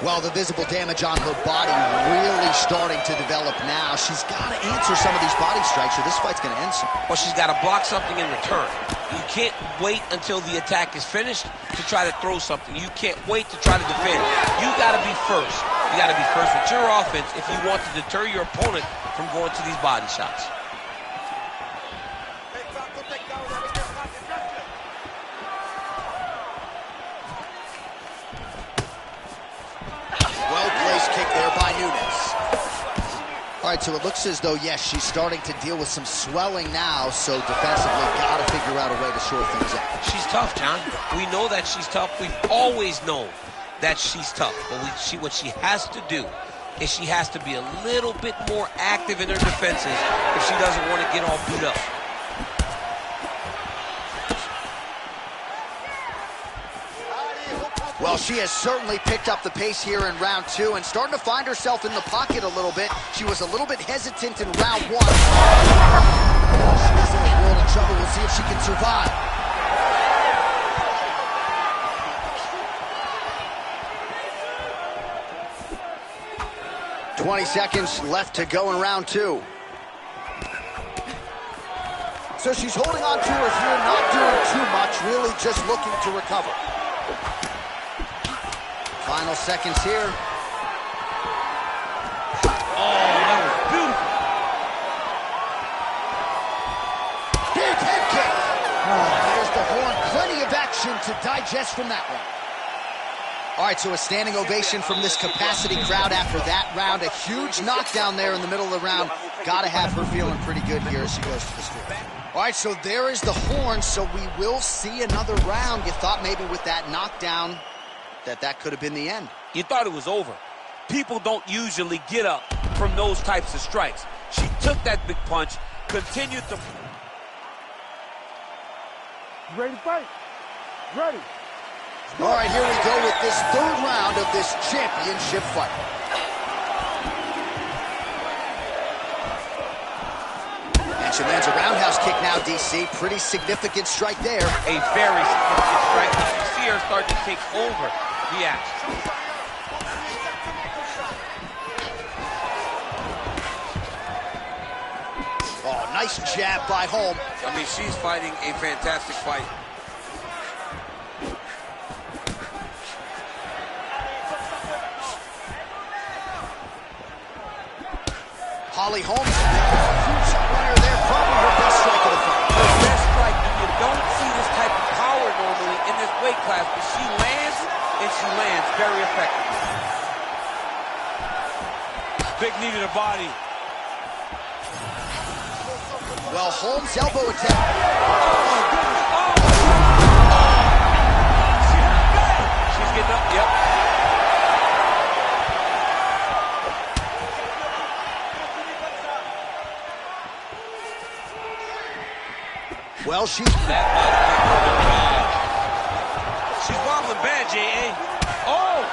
Well, the visible damage on her body really starting to develop now. She's got to answer some of these body strikes or this fight's going to end soon. Well, she's got to block something in return. You can't wait until the attack is finished to try to throw something. You can't wait to try to defend. You got to be first. You got to be first with your offense if you want to deter your opponent from going to these body shots. Well-placed kick there by Nunes. All right, so it looks as though, yes, she's starting to deal with some swelling now, so defensively got to figure out a way to shore things up. She's tough, John. We know that she's tough. We've always known that she's tough. But what she has to do is she has to be a little bit more active in her defenses if she doesn't want to get all beat up. Well, she has certainly picked up the pace here in round 2 and starting to find herself in the pocket a little bit. She was a little bit hesitant in round 1. She's in a world of trouble. We'll see if she can survive. "20 seconds left to go in round 2. So she's holding on to her here, not doing too much, really just looking to recover. Final seconds here. Oh, that was beautiful. Big head kick. There's the horn. Plenty of action to digest from that one. All right, so a standing ovation from this capacity crowd after that round. A huge knockdown there in the middle of the round. Got to have her feeling pretty good here as she goes to the street. All right, so there is the horn, so we will see another round. You thought maybe with that knockdown that could have been the end. You thought it was over. People don't usually get up from those types of strikes. She took that big punch, continued to... You ready to fight? Ready. All right, here we go with this third round of this championship fight. And She lands a roundhouse kick now, DC. Pretty significant strike there. A very significant strike. You see her start to take over the action. Oh, nice jab by Holm. I mean, she's fighting a fantastic fight. Holly Holm, huge runner there, probably her best strike of the fight. Her best strike, and you don't see this type of power normally in this weight class, but she lands, and she lands very effectively. Big knee to the body. Well, Holm's elbow attack. She's getting up, yep. Well, she's wobbling bad, J.A. Oh!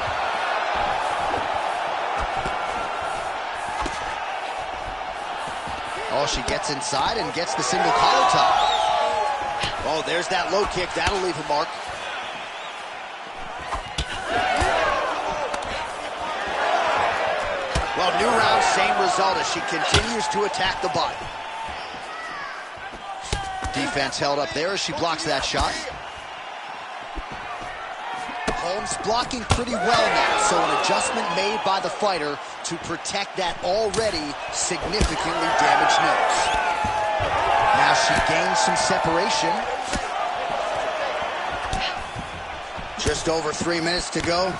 Oh, she gets inside and gets the single collar tie. Oh, there's that low kick. That'll leave a mark. Well, new round, same result as she continues to attack the body. Defense held up there as she blocks that shot. Holmes blocking pretty well now, so an adjustment made by the fighter to protect that already significantly damaged nose. Now she gains some separation. Just over 3 minutes to go.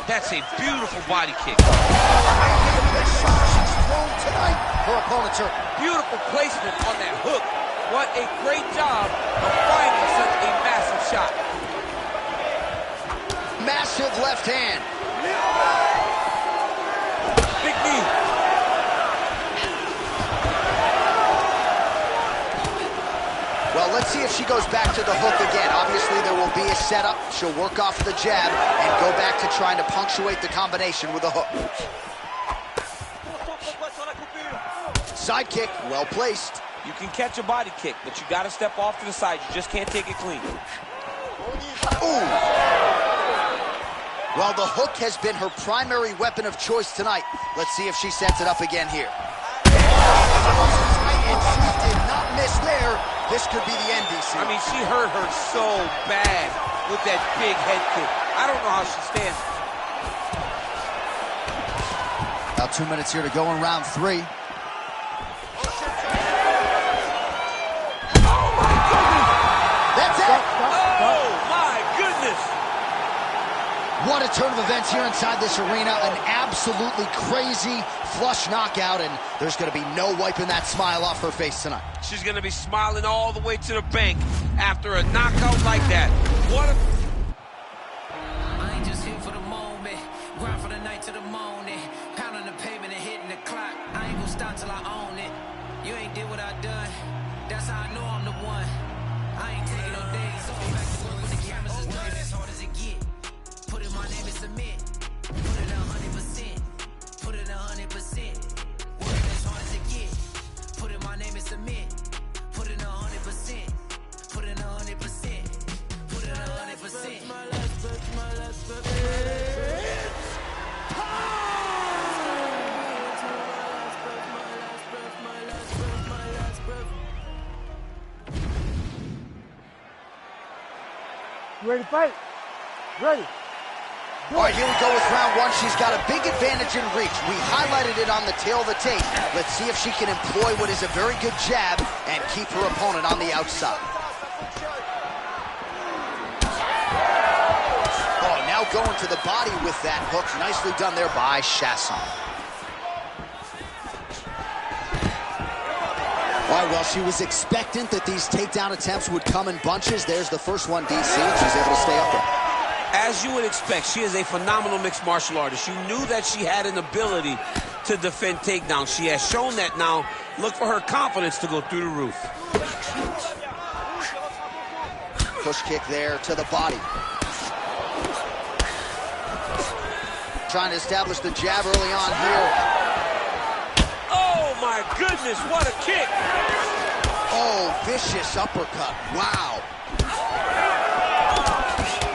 That's a beautiful body kick. She's thrown tonight. Her opponent's hurt. Beautiful placement on that hook. What a great job of finding such a massive shot. Massive left hand. Big knee. Well, let's see if she goes back to the hook again. Obviously, there will be a setup. She'll work off the jab and go back to trying to punctuate the combination with a hook. Side kick, well placed. You can catch a body kick, but you got to step off to the side. You just can't take it clean. Ooh. Well, the hook has been her primary weapon of choice tonight. Let's see if she sets it up again here. And she did not miss there. This could be the end, DC. I mean, she hurt her so bad with that big head kick. I don't know how she stands. About 2 minutes here to go in round 3. What a turn of events here inside this arena. An absolutely crazy flush knockout, and there's going to be no wiping that smile off her face tonight. She's going to be smiling all the way to the bank after a knockout like that. What a... I ain't just here for the moment. Grind for the night to the morning. Pounding the pavement and hitting the clock. I ain't gonna stop till I own it. You ain't did what I done. That's how I know I'm the one. I ain't taking no days off. Back to work with the cameras is done as hard as it get. Put in my name and submit. Put it 100%. Put it 100%. Work as hard as it get. Put in my name and submit. Put it 100%. Put it 100%. Put it 100%. My last breath, my last breath. You ready to fight? Ready. All right, here we go with round 1. She's got a big advantage in reach. We highlighted it on the tail of the tape. Let's see if she can employ what is a very good jab and keep her opponent on the outside. Oh, now going to the body with that hook. Nicely done there by Chasson. All right, well, she was expectant that these takedown attempts would come in bunches. There's the first one, DC, and she's able to stay up there. As you would expect, she is a phenomenal mixed martial artist. You knew that she had an ability to defend takedowns. She has shown that now. Look for her confidence to go through the roof. Push kick there to the body. Trying to establish the jab early on here. Oh, my my goodness, what a kick. Oh, vicious uppercut. Wow.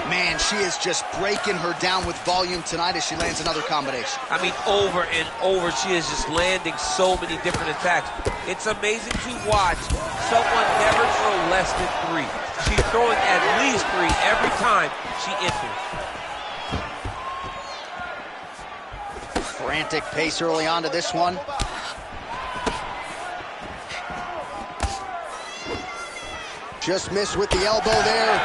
Man, she is just breaking her down with volume tonight as she lands another combination. I mean, over and over, she is just landing so many different attacks. It's amazing to watch someone never throw less than 3. She's throwing at least 3 every time she enters. Frantic pace early on to this one. Just missed with the elbow there.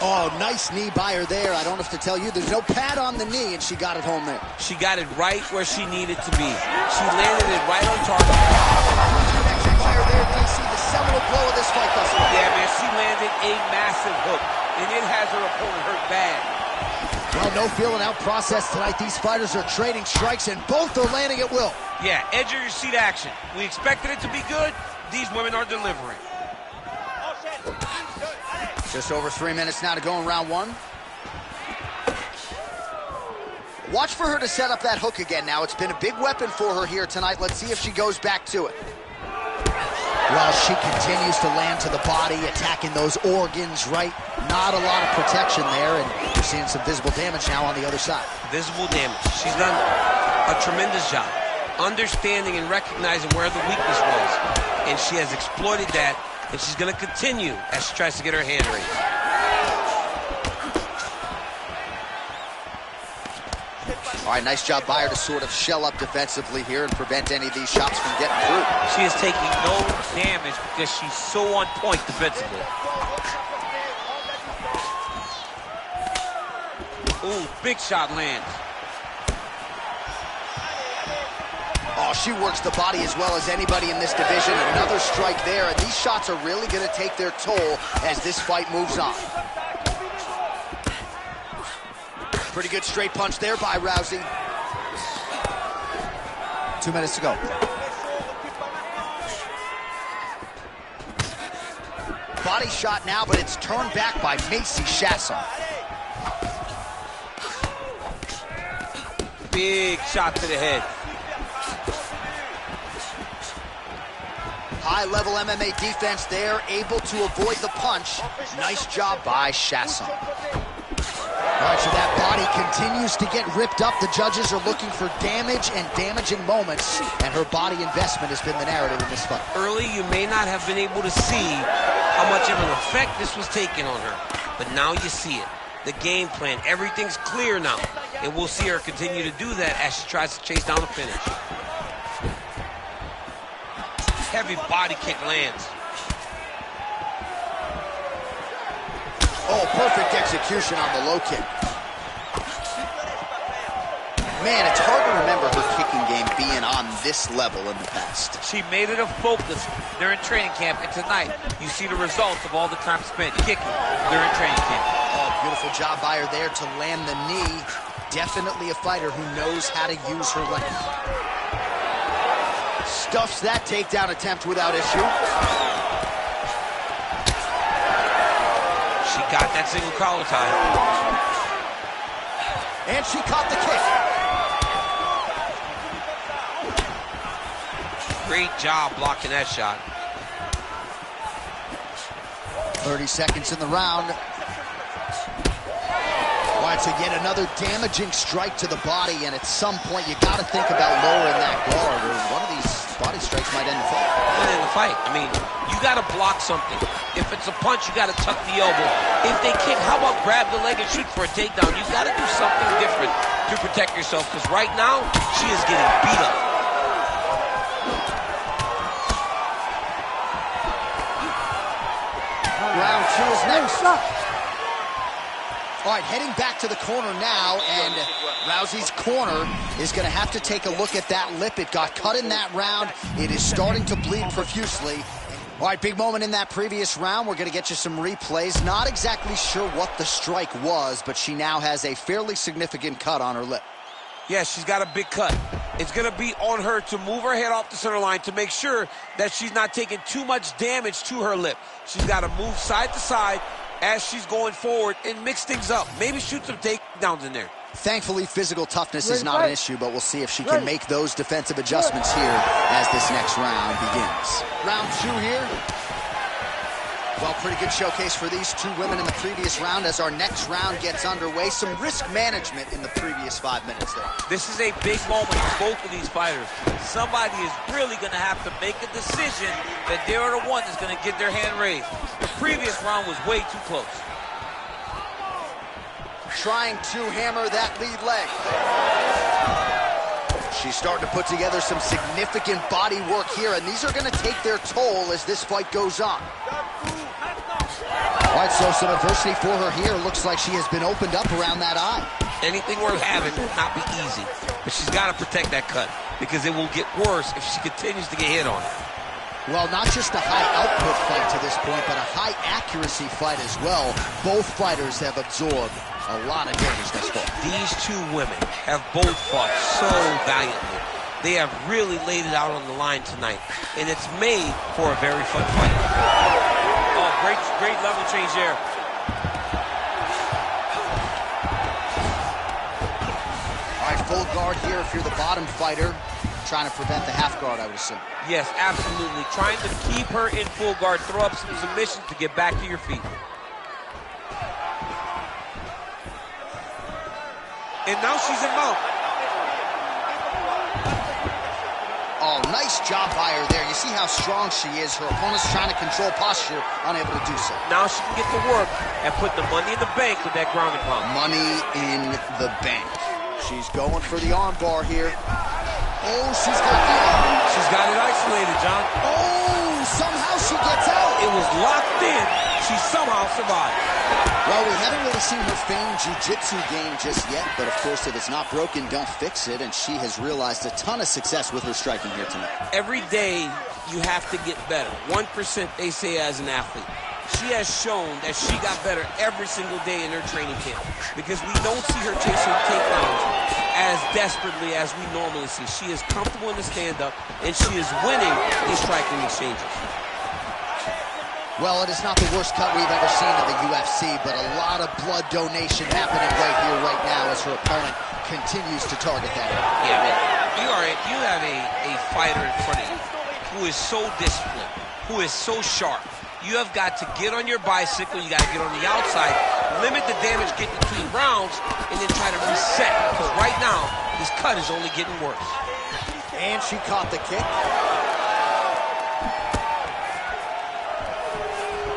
Oh, nice knee by her there. I don't have to tell you, there's no pad on the knee, and she got it home there. She got it right where she needed to be. She landed it right on target. Connection by her there. Do you see the seminal blow of this fight thus far? Yeah, man, she landed a massive hook, and it has her opponent hurt bad. Well, no feeling out process tonight. These fighters are trading strikes, and both are landing at will. Yeah, edge of your seat action. We expected it to be good. These women are delivering. Just over 3 minutes now to go in round 1. Watch for her to set up that hook again now. It's been a big weapon for her here tonight. Let's see if she goes back to it. Well, she continues to land to the body, attacking those organs, right? Not a lot of protection there, and you're seeing some visible damage now on the other side. Visible damage. She's done a tremendous job understanding and recognizing where the weakness was, and she has exploited that, and she's going to continue as she tries to get her hand raised. All right, nice job by her to sort of shell up defensively here and prevent any of these shots from getting through. She is taking no damage because she's so on point defensively. Ooh, big shot lands. Oh, she works the body as well as anybody in this division. Another strike there, and these shots are really going to take their toll as this fight moves on. Pretty good straight punch there by Rousey. 2 minutes to go. Body shot now, but it's turned back by Macy Chiasson. Big shot to the head. High-level MMA defense there, able to avoid the punch. Nice job by Chiasson. All right, so that body continues to get ripped up. The judges are looking for damage and damaging moments, and her body investment has been the narrative in this fight. Early, you may not have been able to see how much of an effect this was taking on her, but now you see it. The game plan, everything's clear now, and we'll see her continue to do that as she tries to chase down the finish. Heavy body kick lands. Oh, perfect execution on the low kick. Man, it's hard to remember her kicking game being on this level in the past. She made it a focus during training camp, and tonight you see the results of all the time spent kicking during training camp. Oh, beautiful job by her there to land the knee. Definitely a fighter who knows how to use her length. Stuffs that takedown attempt without issue. She got that single collar tie. And she caught the kick. Great job blocking that shot. 30 seconds in the round. All right, so yet another damaging strike to the body, and at some point you got to think about lowering that guard, or one of these body strikes might end the fight. Might end the fight. I mean, you got to block something. If it's a punch, you got to tuck the elbow. If they kick, how about grab the leg and shoot for a takedown? You got to do something different to protect yourself, because right now she is getting beat up. Round 2 is next. All right, heading back to the corner now, and Rousey's corner is going to have to take a look at that lip. It got cut in that round. It is starting to bleed profusely. All right, big moment in that previous round. We're going to get you some replays. Not exactly sure what the strike was, but she now has a fairly significant cut on her lip. Yeah, she's got a big cut. It's going to be on her to move her head off the center line to make sure that she's not taking too much damage to her lip. She's got to move side to side as she's going forward and mix things up. Maybe shoot some takedowns in there. Thankfully, physical toughness is not an issue, but we'll see if she can make those defensive adjustments here as this next round begins. Round 2 here. Well, pretty good showcase for these two women in the previous round as our next round gets underway. Some risk management in the previous 5 minutes there. This is a big moment for both of these fighters. Somebody is really going to have to make a decision that they're the one that's going to get their hand raised. The previous round was way too close. Trying to hammer that lead leg. She's starting to put together some significant body work here, and these are going to take their toll as this fight goes on. All right, so some adversity for her here. Looks like she has been opened up around that eye. Anything worth having will not be easy, but she's got to protect that cut because it will get worse if she continues to get hit on it. Well, not just a high output fight to this point, but a high accuracy fight as well. Both fighters have absorbed a lot of damage thus far. These two women have both fought so valiantly. They have really laid it out on the line tonight, and it's made for a very fun fight. Oh, great level change there. All right, full guard here if you're the bottom fighter. Trying to prevent the half guard, I would assume. Yes, absolutely. Trying to keep her in full guard, throw up some submissions to get back to your feet. And now she's in mount. Oh, nice job by her there. You see how strong she is. Her opponent's trying to control posture, unable to do so. Now she can get to work and put the money in the bank with that ground and pound. Money in the bank. She's going for the arm bar here. Oh, she's got the arm. She's got it isolated, John. Oh, somehow she gets out. It was locked in. She somehow survived. Well, we haven't really seen her famed jiu-jitsu game just yet, but of course, if it's not broken, don't fix it, and she has realized a ton of success with her striking here tonight. Every day, you have to get better. 1%, they say, as an athlete. She has shown that she got better every single day in her training camp because we don't see her chasing takedowns as desperately as we normally see. She is comfortable in the stand-up, and she is winning in striking exchanges. Well, it is not the worst cut we've ever seen in the UFC, but a lot of blood donation happening right here, right now, as her opponent continues to target that area. Yeah, you have a fighter in front of you who is so disciplined, who is so sharp. You have got to get on your bicycle, you got to get on the outside, limit the damage getting between rounds, and then try to reset. Because right now, this cut is only getting worse. And she caught the kick.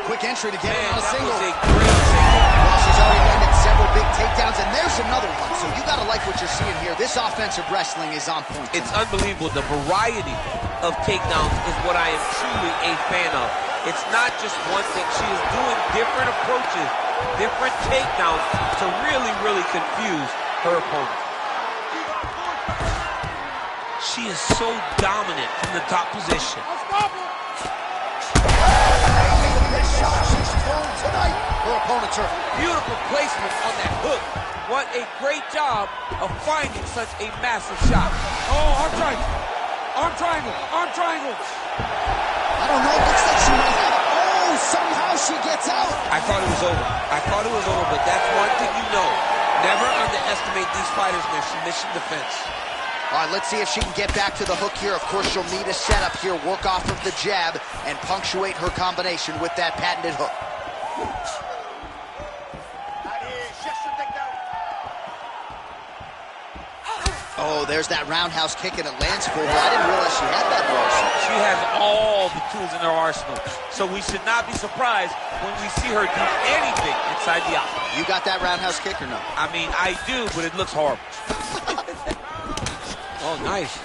Quick entry to get on a single. That was a great single. Well, she's already landed several big takedowns, and there's another one. So you got to like what you're seeing here. This offensive wrestling is on point tonight. It's unbelievable. The variety of takedowns is what I am truly a fan of. It's not just one thing. She is doing different approaches, different takedowns to really, really confuse her opponent. She is so dominant from the top position. She's thrown tonight. Her opponent's hurt. Beautiful placement on that hook. What a great job of finding such a massive shot. Oh, arm triangle. Arm triangle. Arm triangle. I don't know. It looks like she might have it. Oh, somehow she gets out. I thought it was over. But that's one thing you know. Never underestimate these fighters in their submission defense. All right, let's see if she can get back to the hook here. Of course, she'll need a setup here, work off of the jab, and punctuate her combination with that patented hook. Oh, there's that roundhouse kick, and it lands for her. I didn't realize she had that arsenal. She has all the tools in her arsenal. So we should not be surprised when we see her do anything inside the octagon. You got that roundhouse kick or no? I mean, I do, but it looks horrible. Oh, nice.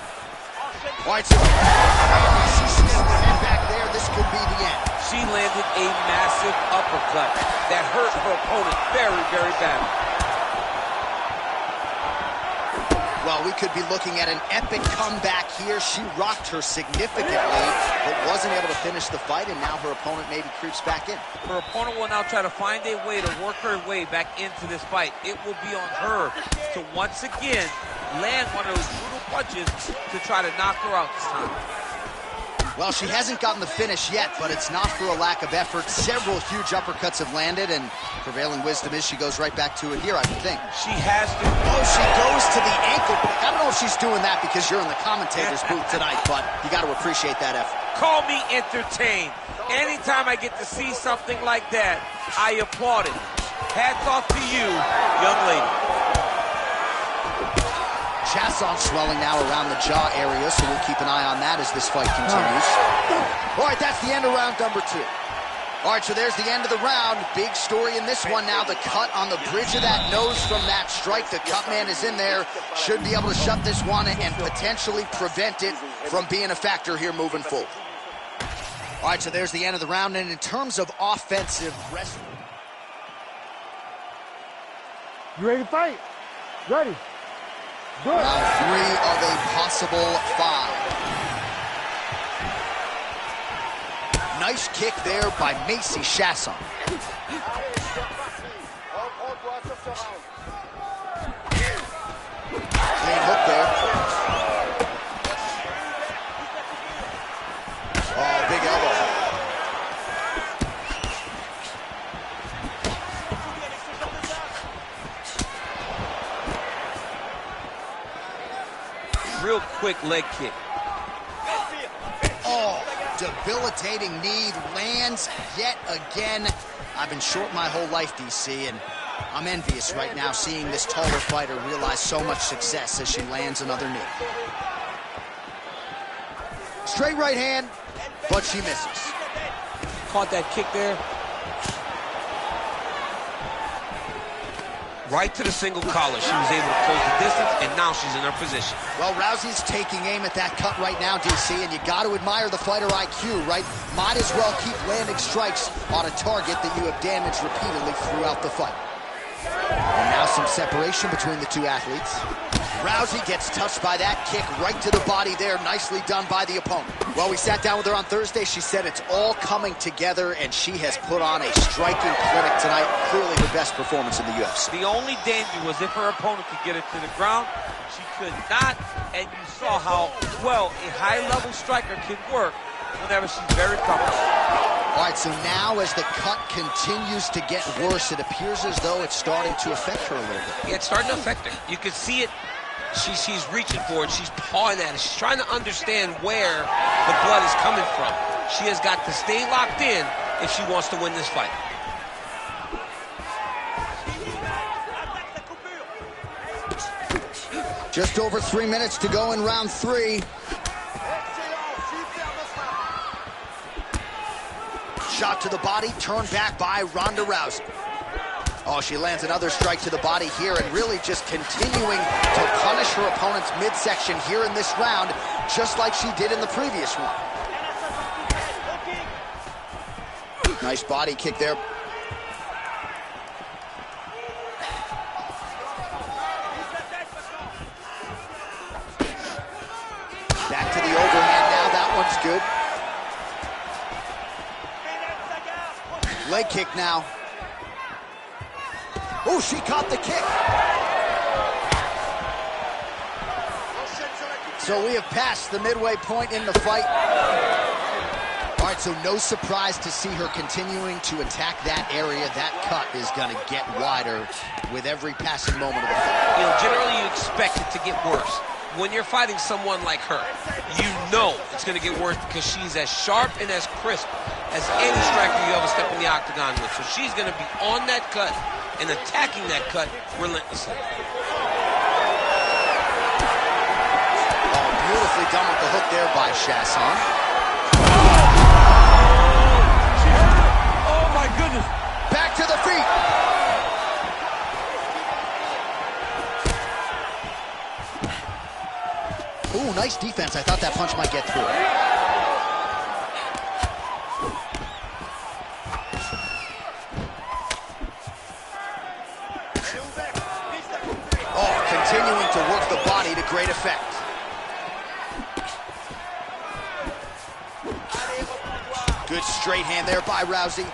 All right, so she's head back there. This could be the end. She landed a massive uppercut that hurt her opponent very, very badly. Well, we could be looking at an epic comeback here. She rocked her significantly, but wasn't able to finish the fight, and now her opponent maybe creeps back in. Her opponent will now try to find a way to work her way back into this fight. It will be on her to once again land one of those brutal punches to try to knock her out this time. Well, she hasn't gotten the finish yet, but it's not for a lack of effort. Several huge uppercuts have landed, and prevailing wisdom is she goes right back to it here, I would think. She has to. Oh, she goes to the ankle. I don't know if she's doing that because you're in the commentator's booth tonight, but you got to appreciate that effort. Call me entertained. Anytime I get to see something like that, I applaud it. Hats off to you, young lady. Chasson swelling now around the jaw area, so we'll keep an eye on that as this fight continues. All right, that's the end of round number 2. All right, so there's the end of the round. Big story in this one now. The cut on the bridge of that nose from that strike. The cut man is in there. Should be able to shut this one and potentially prevent it from being a factor here moving forward. All right, so there's the end of the round. And in terms of offensive wrestling. You ready to fight? Ready. Good. Round 3 of a possible 5. Nice kick there by Macy Chiasson. Clean hook there. Oh, big elbow. Real quick leg kick. Oh, debilitating knee lands yet again. I've been short my whole life, DC, and I'm envious right now seeing this taller fighter realize so much success as she lands another knee. Straight right hand, but she misses. Caught that kick there. Right to the single collar. She was able to close the distance, and now she's in her position. Well, Rousey's taking aim at that cut right now, DC, and you got to admire the fighter IQ, right? Might as well keep landing strikes on a target that you have damaged repeatedly throughout the fight. And now some separation between the two athletes. Rousey gets touched by that kick right to the body there. Nicely done by the opponent. Well, we sat down with her on Thursday. She said it's all coming together, and she has put on a striking clinic tonight. Clearly her best performance in the UFC. The only danger was if her opponent could get her to the ground. She could not, and you saw how well a high-level striker can work whenever she's very comfortable. All right, so now as the cut continues to get worse, it appears as though it's starting to affect her a little bit. Yeah, it's starting to affect her. You can see it. She's reaching for it. She's pawing at it. She's trying to understand where the blood is coming from. She has got to stay locked in if she wants to win this fight. Just over 3 minutes to go in round 3. Shot to the body, turned back by Ronda Rousey. Oh, she lands another strike to the body here and really just continuing to punish her opponent's midsection here in this round, just like she did in the previous one. Nice body kick there. Back to the overhand now, that one's good. Leg kick now. Oh, she caught the kick. So we have passed the midway point in the fight. All right, so no surprise to see her continuing to attack that area. That cut is going to get wider with every passing moment of the fight. You know, generally you expect it to get worse. When you're fighting someone like her, you know it's going to get worse because she's as sharp and as crisp as any striker you ever step in the octagon with. So she's going to be on that cut and attacking that cut relentlessly. Oh, beautifully done with the hook there by Chiasson. Oh my goodness. Back to the feet. Ooh, nice defense. I thought that punch might get through. Oh, continuing to work the body to great effect. Good straight hand there by Rousey.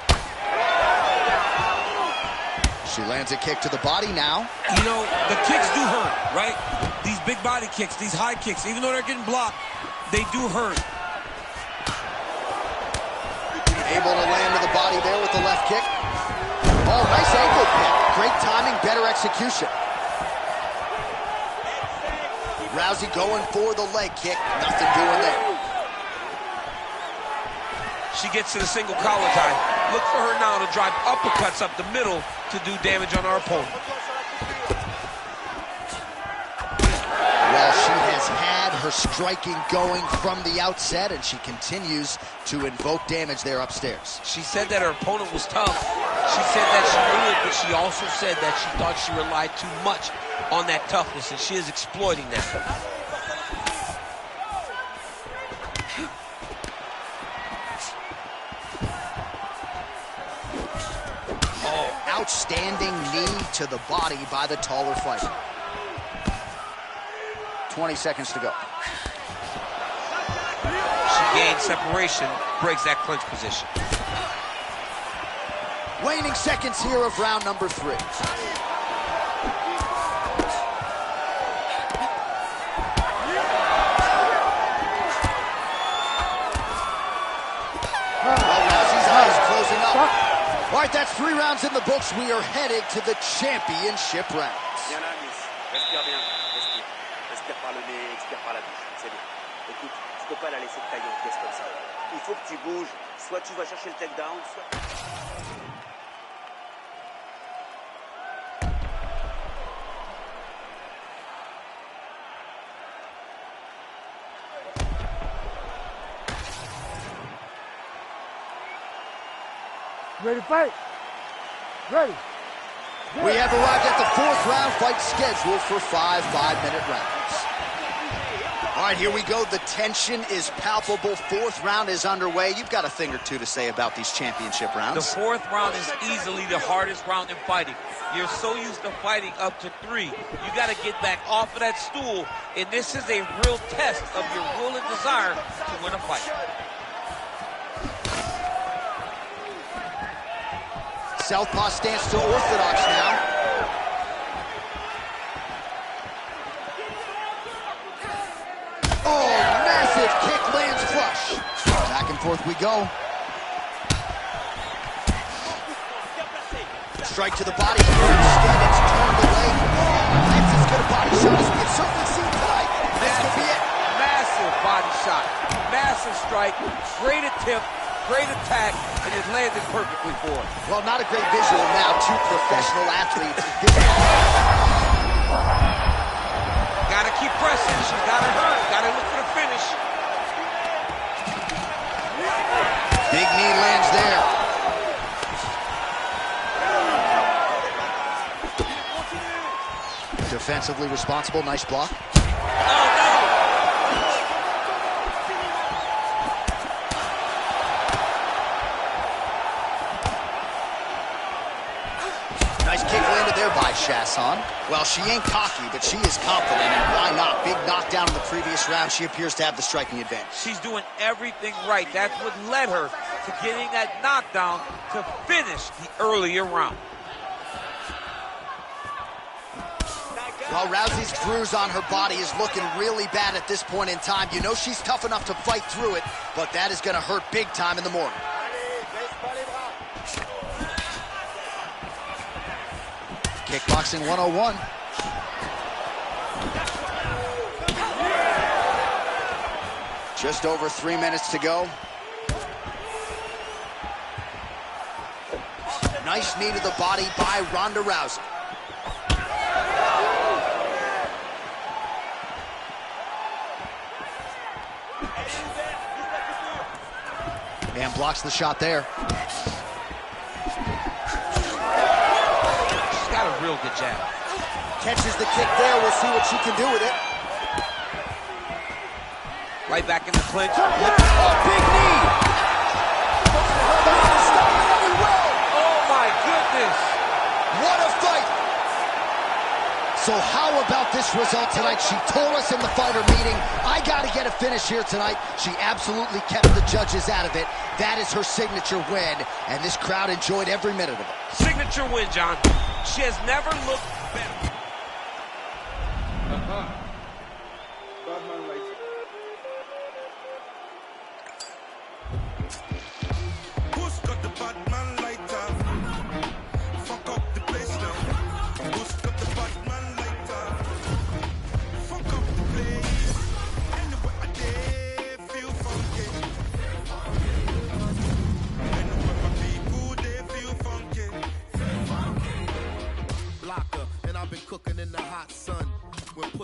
She lands a kick to the body now. You know, the kicks do hurt, right? These big body kicks, these high kicks, even though they're getting blocked, they do hurt. the left kick. Oh, nice ankle kick. Great timing, better execution. Rousey going for the leg kick. Nothing doing there. She gets to the single collar tie. Look for her now to drive uppercuts up the middle to do damage on our opponent. Well, she has had her striking going from the outset, and she continues to invoke damage there upstairs. She said that her opponent was tough. She said that she knew it, but she also said that she thought she relied too much on that toughness, and she is exploiting that. Oh, outstanding knee to the body by the taller fighter. 20 seconds to go. She gains separation, breaks that clinch position. Waning seconds here of round number 3. Rousey's eyes closing up. All right, that's 3 rounds in the books. We are headed to the championship rounds. Bien là, Miss. Respire bien. Respire. Respire par le nez, expire par la bouche. C'est bien. Écoute, tu peux pas la laisser te tailler en pièces comme ça. Il faut que tu bouges. Soit tu vas chercher le takedown, soit... Ready to fight? Ready. We have arrived at the 4th round fight scheduled for 5 5-minute rounds. All right, here we go. The tension is palpable. 4th round is underway. You've got a thing or two to say about these championship rounds. The 4th round is easily the hardest round in fighting. You're so used to fighting up to 3. You got to get back off of that stool, and this is a real test of your will and desire to win a fight. Southpaw stance to orthodox now. Oh, massive kick lands flush. Back and forth we go. Strike to the body. Instead, it's turned away. That's as good a body shot as we have certainly seen tonight. This could be it. Massive body shot. Massive strike. Great attempt. Great attack, and it landed perfectly for her. Well, not a great visual now. 2 professional athletes. Gotta keep pressing. She's got her hurt. Gotta look for the finish. Big knee lands there. Defensively responsible. Nice block. Oh, no! Nice kick landed there by Chasson. Well, she ain't cocky, but she is confident, and why not? Big knockdown in the previous round. She appears to have the striking advantage. She's doing everything right. That's what led her to getting that knockdown to finish the earlier round. Well, Rousey's bruise on her body is looking really bad at this point in time. You know she's tough enough to fight through it, but that is going to hurt big time in the morning. Kickboxing 101. Just over 3 minutes to go. Nice knee to the body by Ronda Rousey. Man blocks the shot there. Got a real good jab. Catches the kick there. We'll see what she can do with it. Right back in the clinch. Oh, big knee. Oh, my goodness. What a fight. So how about this result tonight? She told us in the fighter meeting, I got to get a finish here tonight. She absolutely kept the judges out of it. That is her signature win, and this crowd enjoyed every minute of it. Signature win, John. She has never looked better. Who's got the bad man lighter?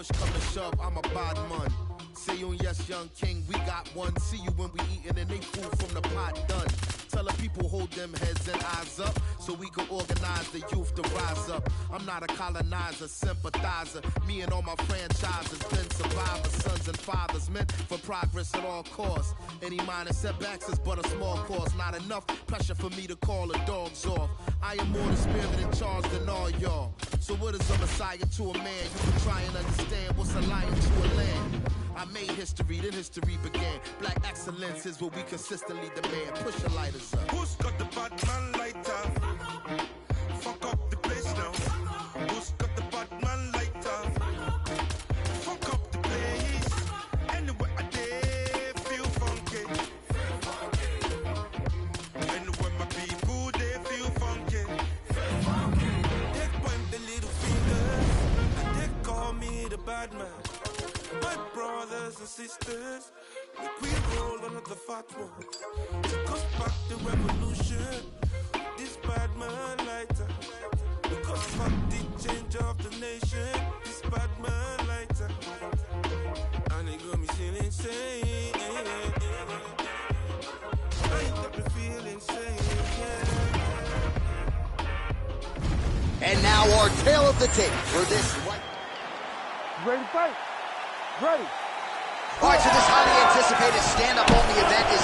push come to shove, I'm a bad man. Say you yes, young king, we got one. See you when we eatin' and they food from the pot done. Tell the people hold them heads and eyes up so we can organize the youth to rise up. I'm not a colonizer, sympathizer. Me and all my franchises been survivors, sons and fathers meant for progress at all costs. Any minor setbacks is but a small cost. Not enough pressure for me to call the dogs off. I am more the spirit in charge than all y'all. So what is a messiah to a man? You can try and understand what's a lion to a lamb. I made history, then history began. Black excellence is what we consistently demand. Push your lighters up. Who's got the Batman lighter? Fuck up the place now. Who's got the Batman lighter? Fuck up the place. Anywhere I dare feel funky. Anywhere my people they feel funky. They point the little fingers and they call me the Batman. My brothers and sisters, we roll another fat one. Took us back the revolution. This bad man lighter. Because fuck the change of the nation. This bad man lighter. And it got me feeling insane. I got me feeling insane. And now our tale of the tape for this one. Ready to fight? Ready. All right, so this highly anticipated stand-up only event is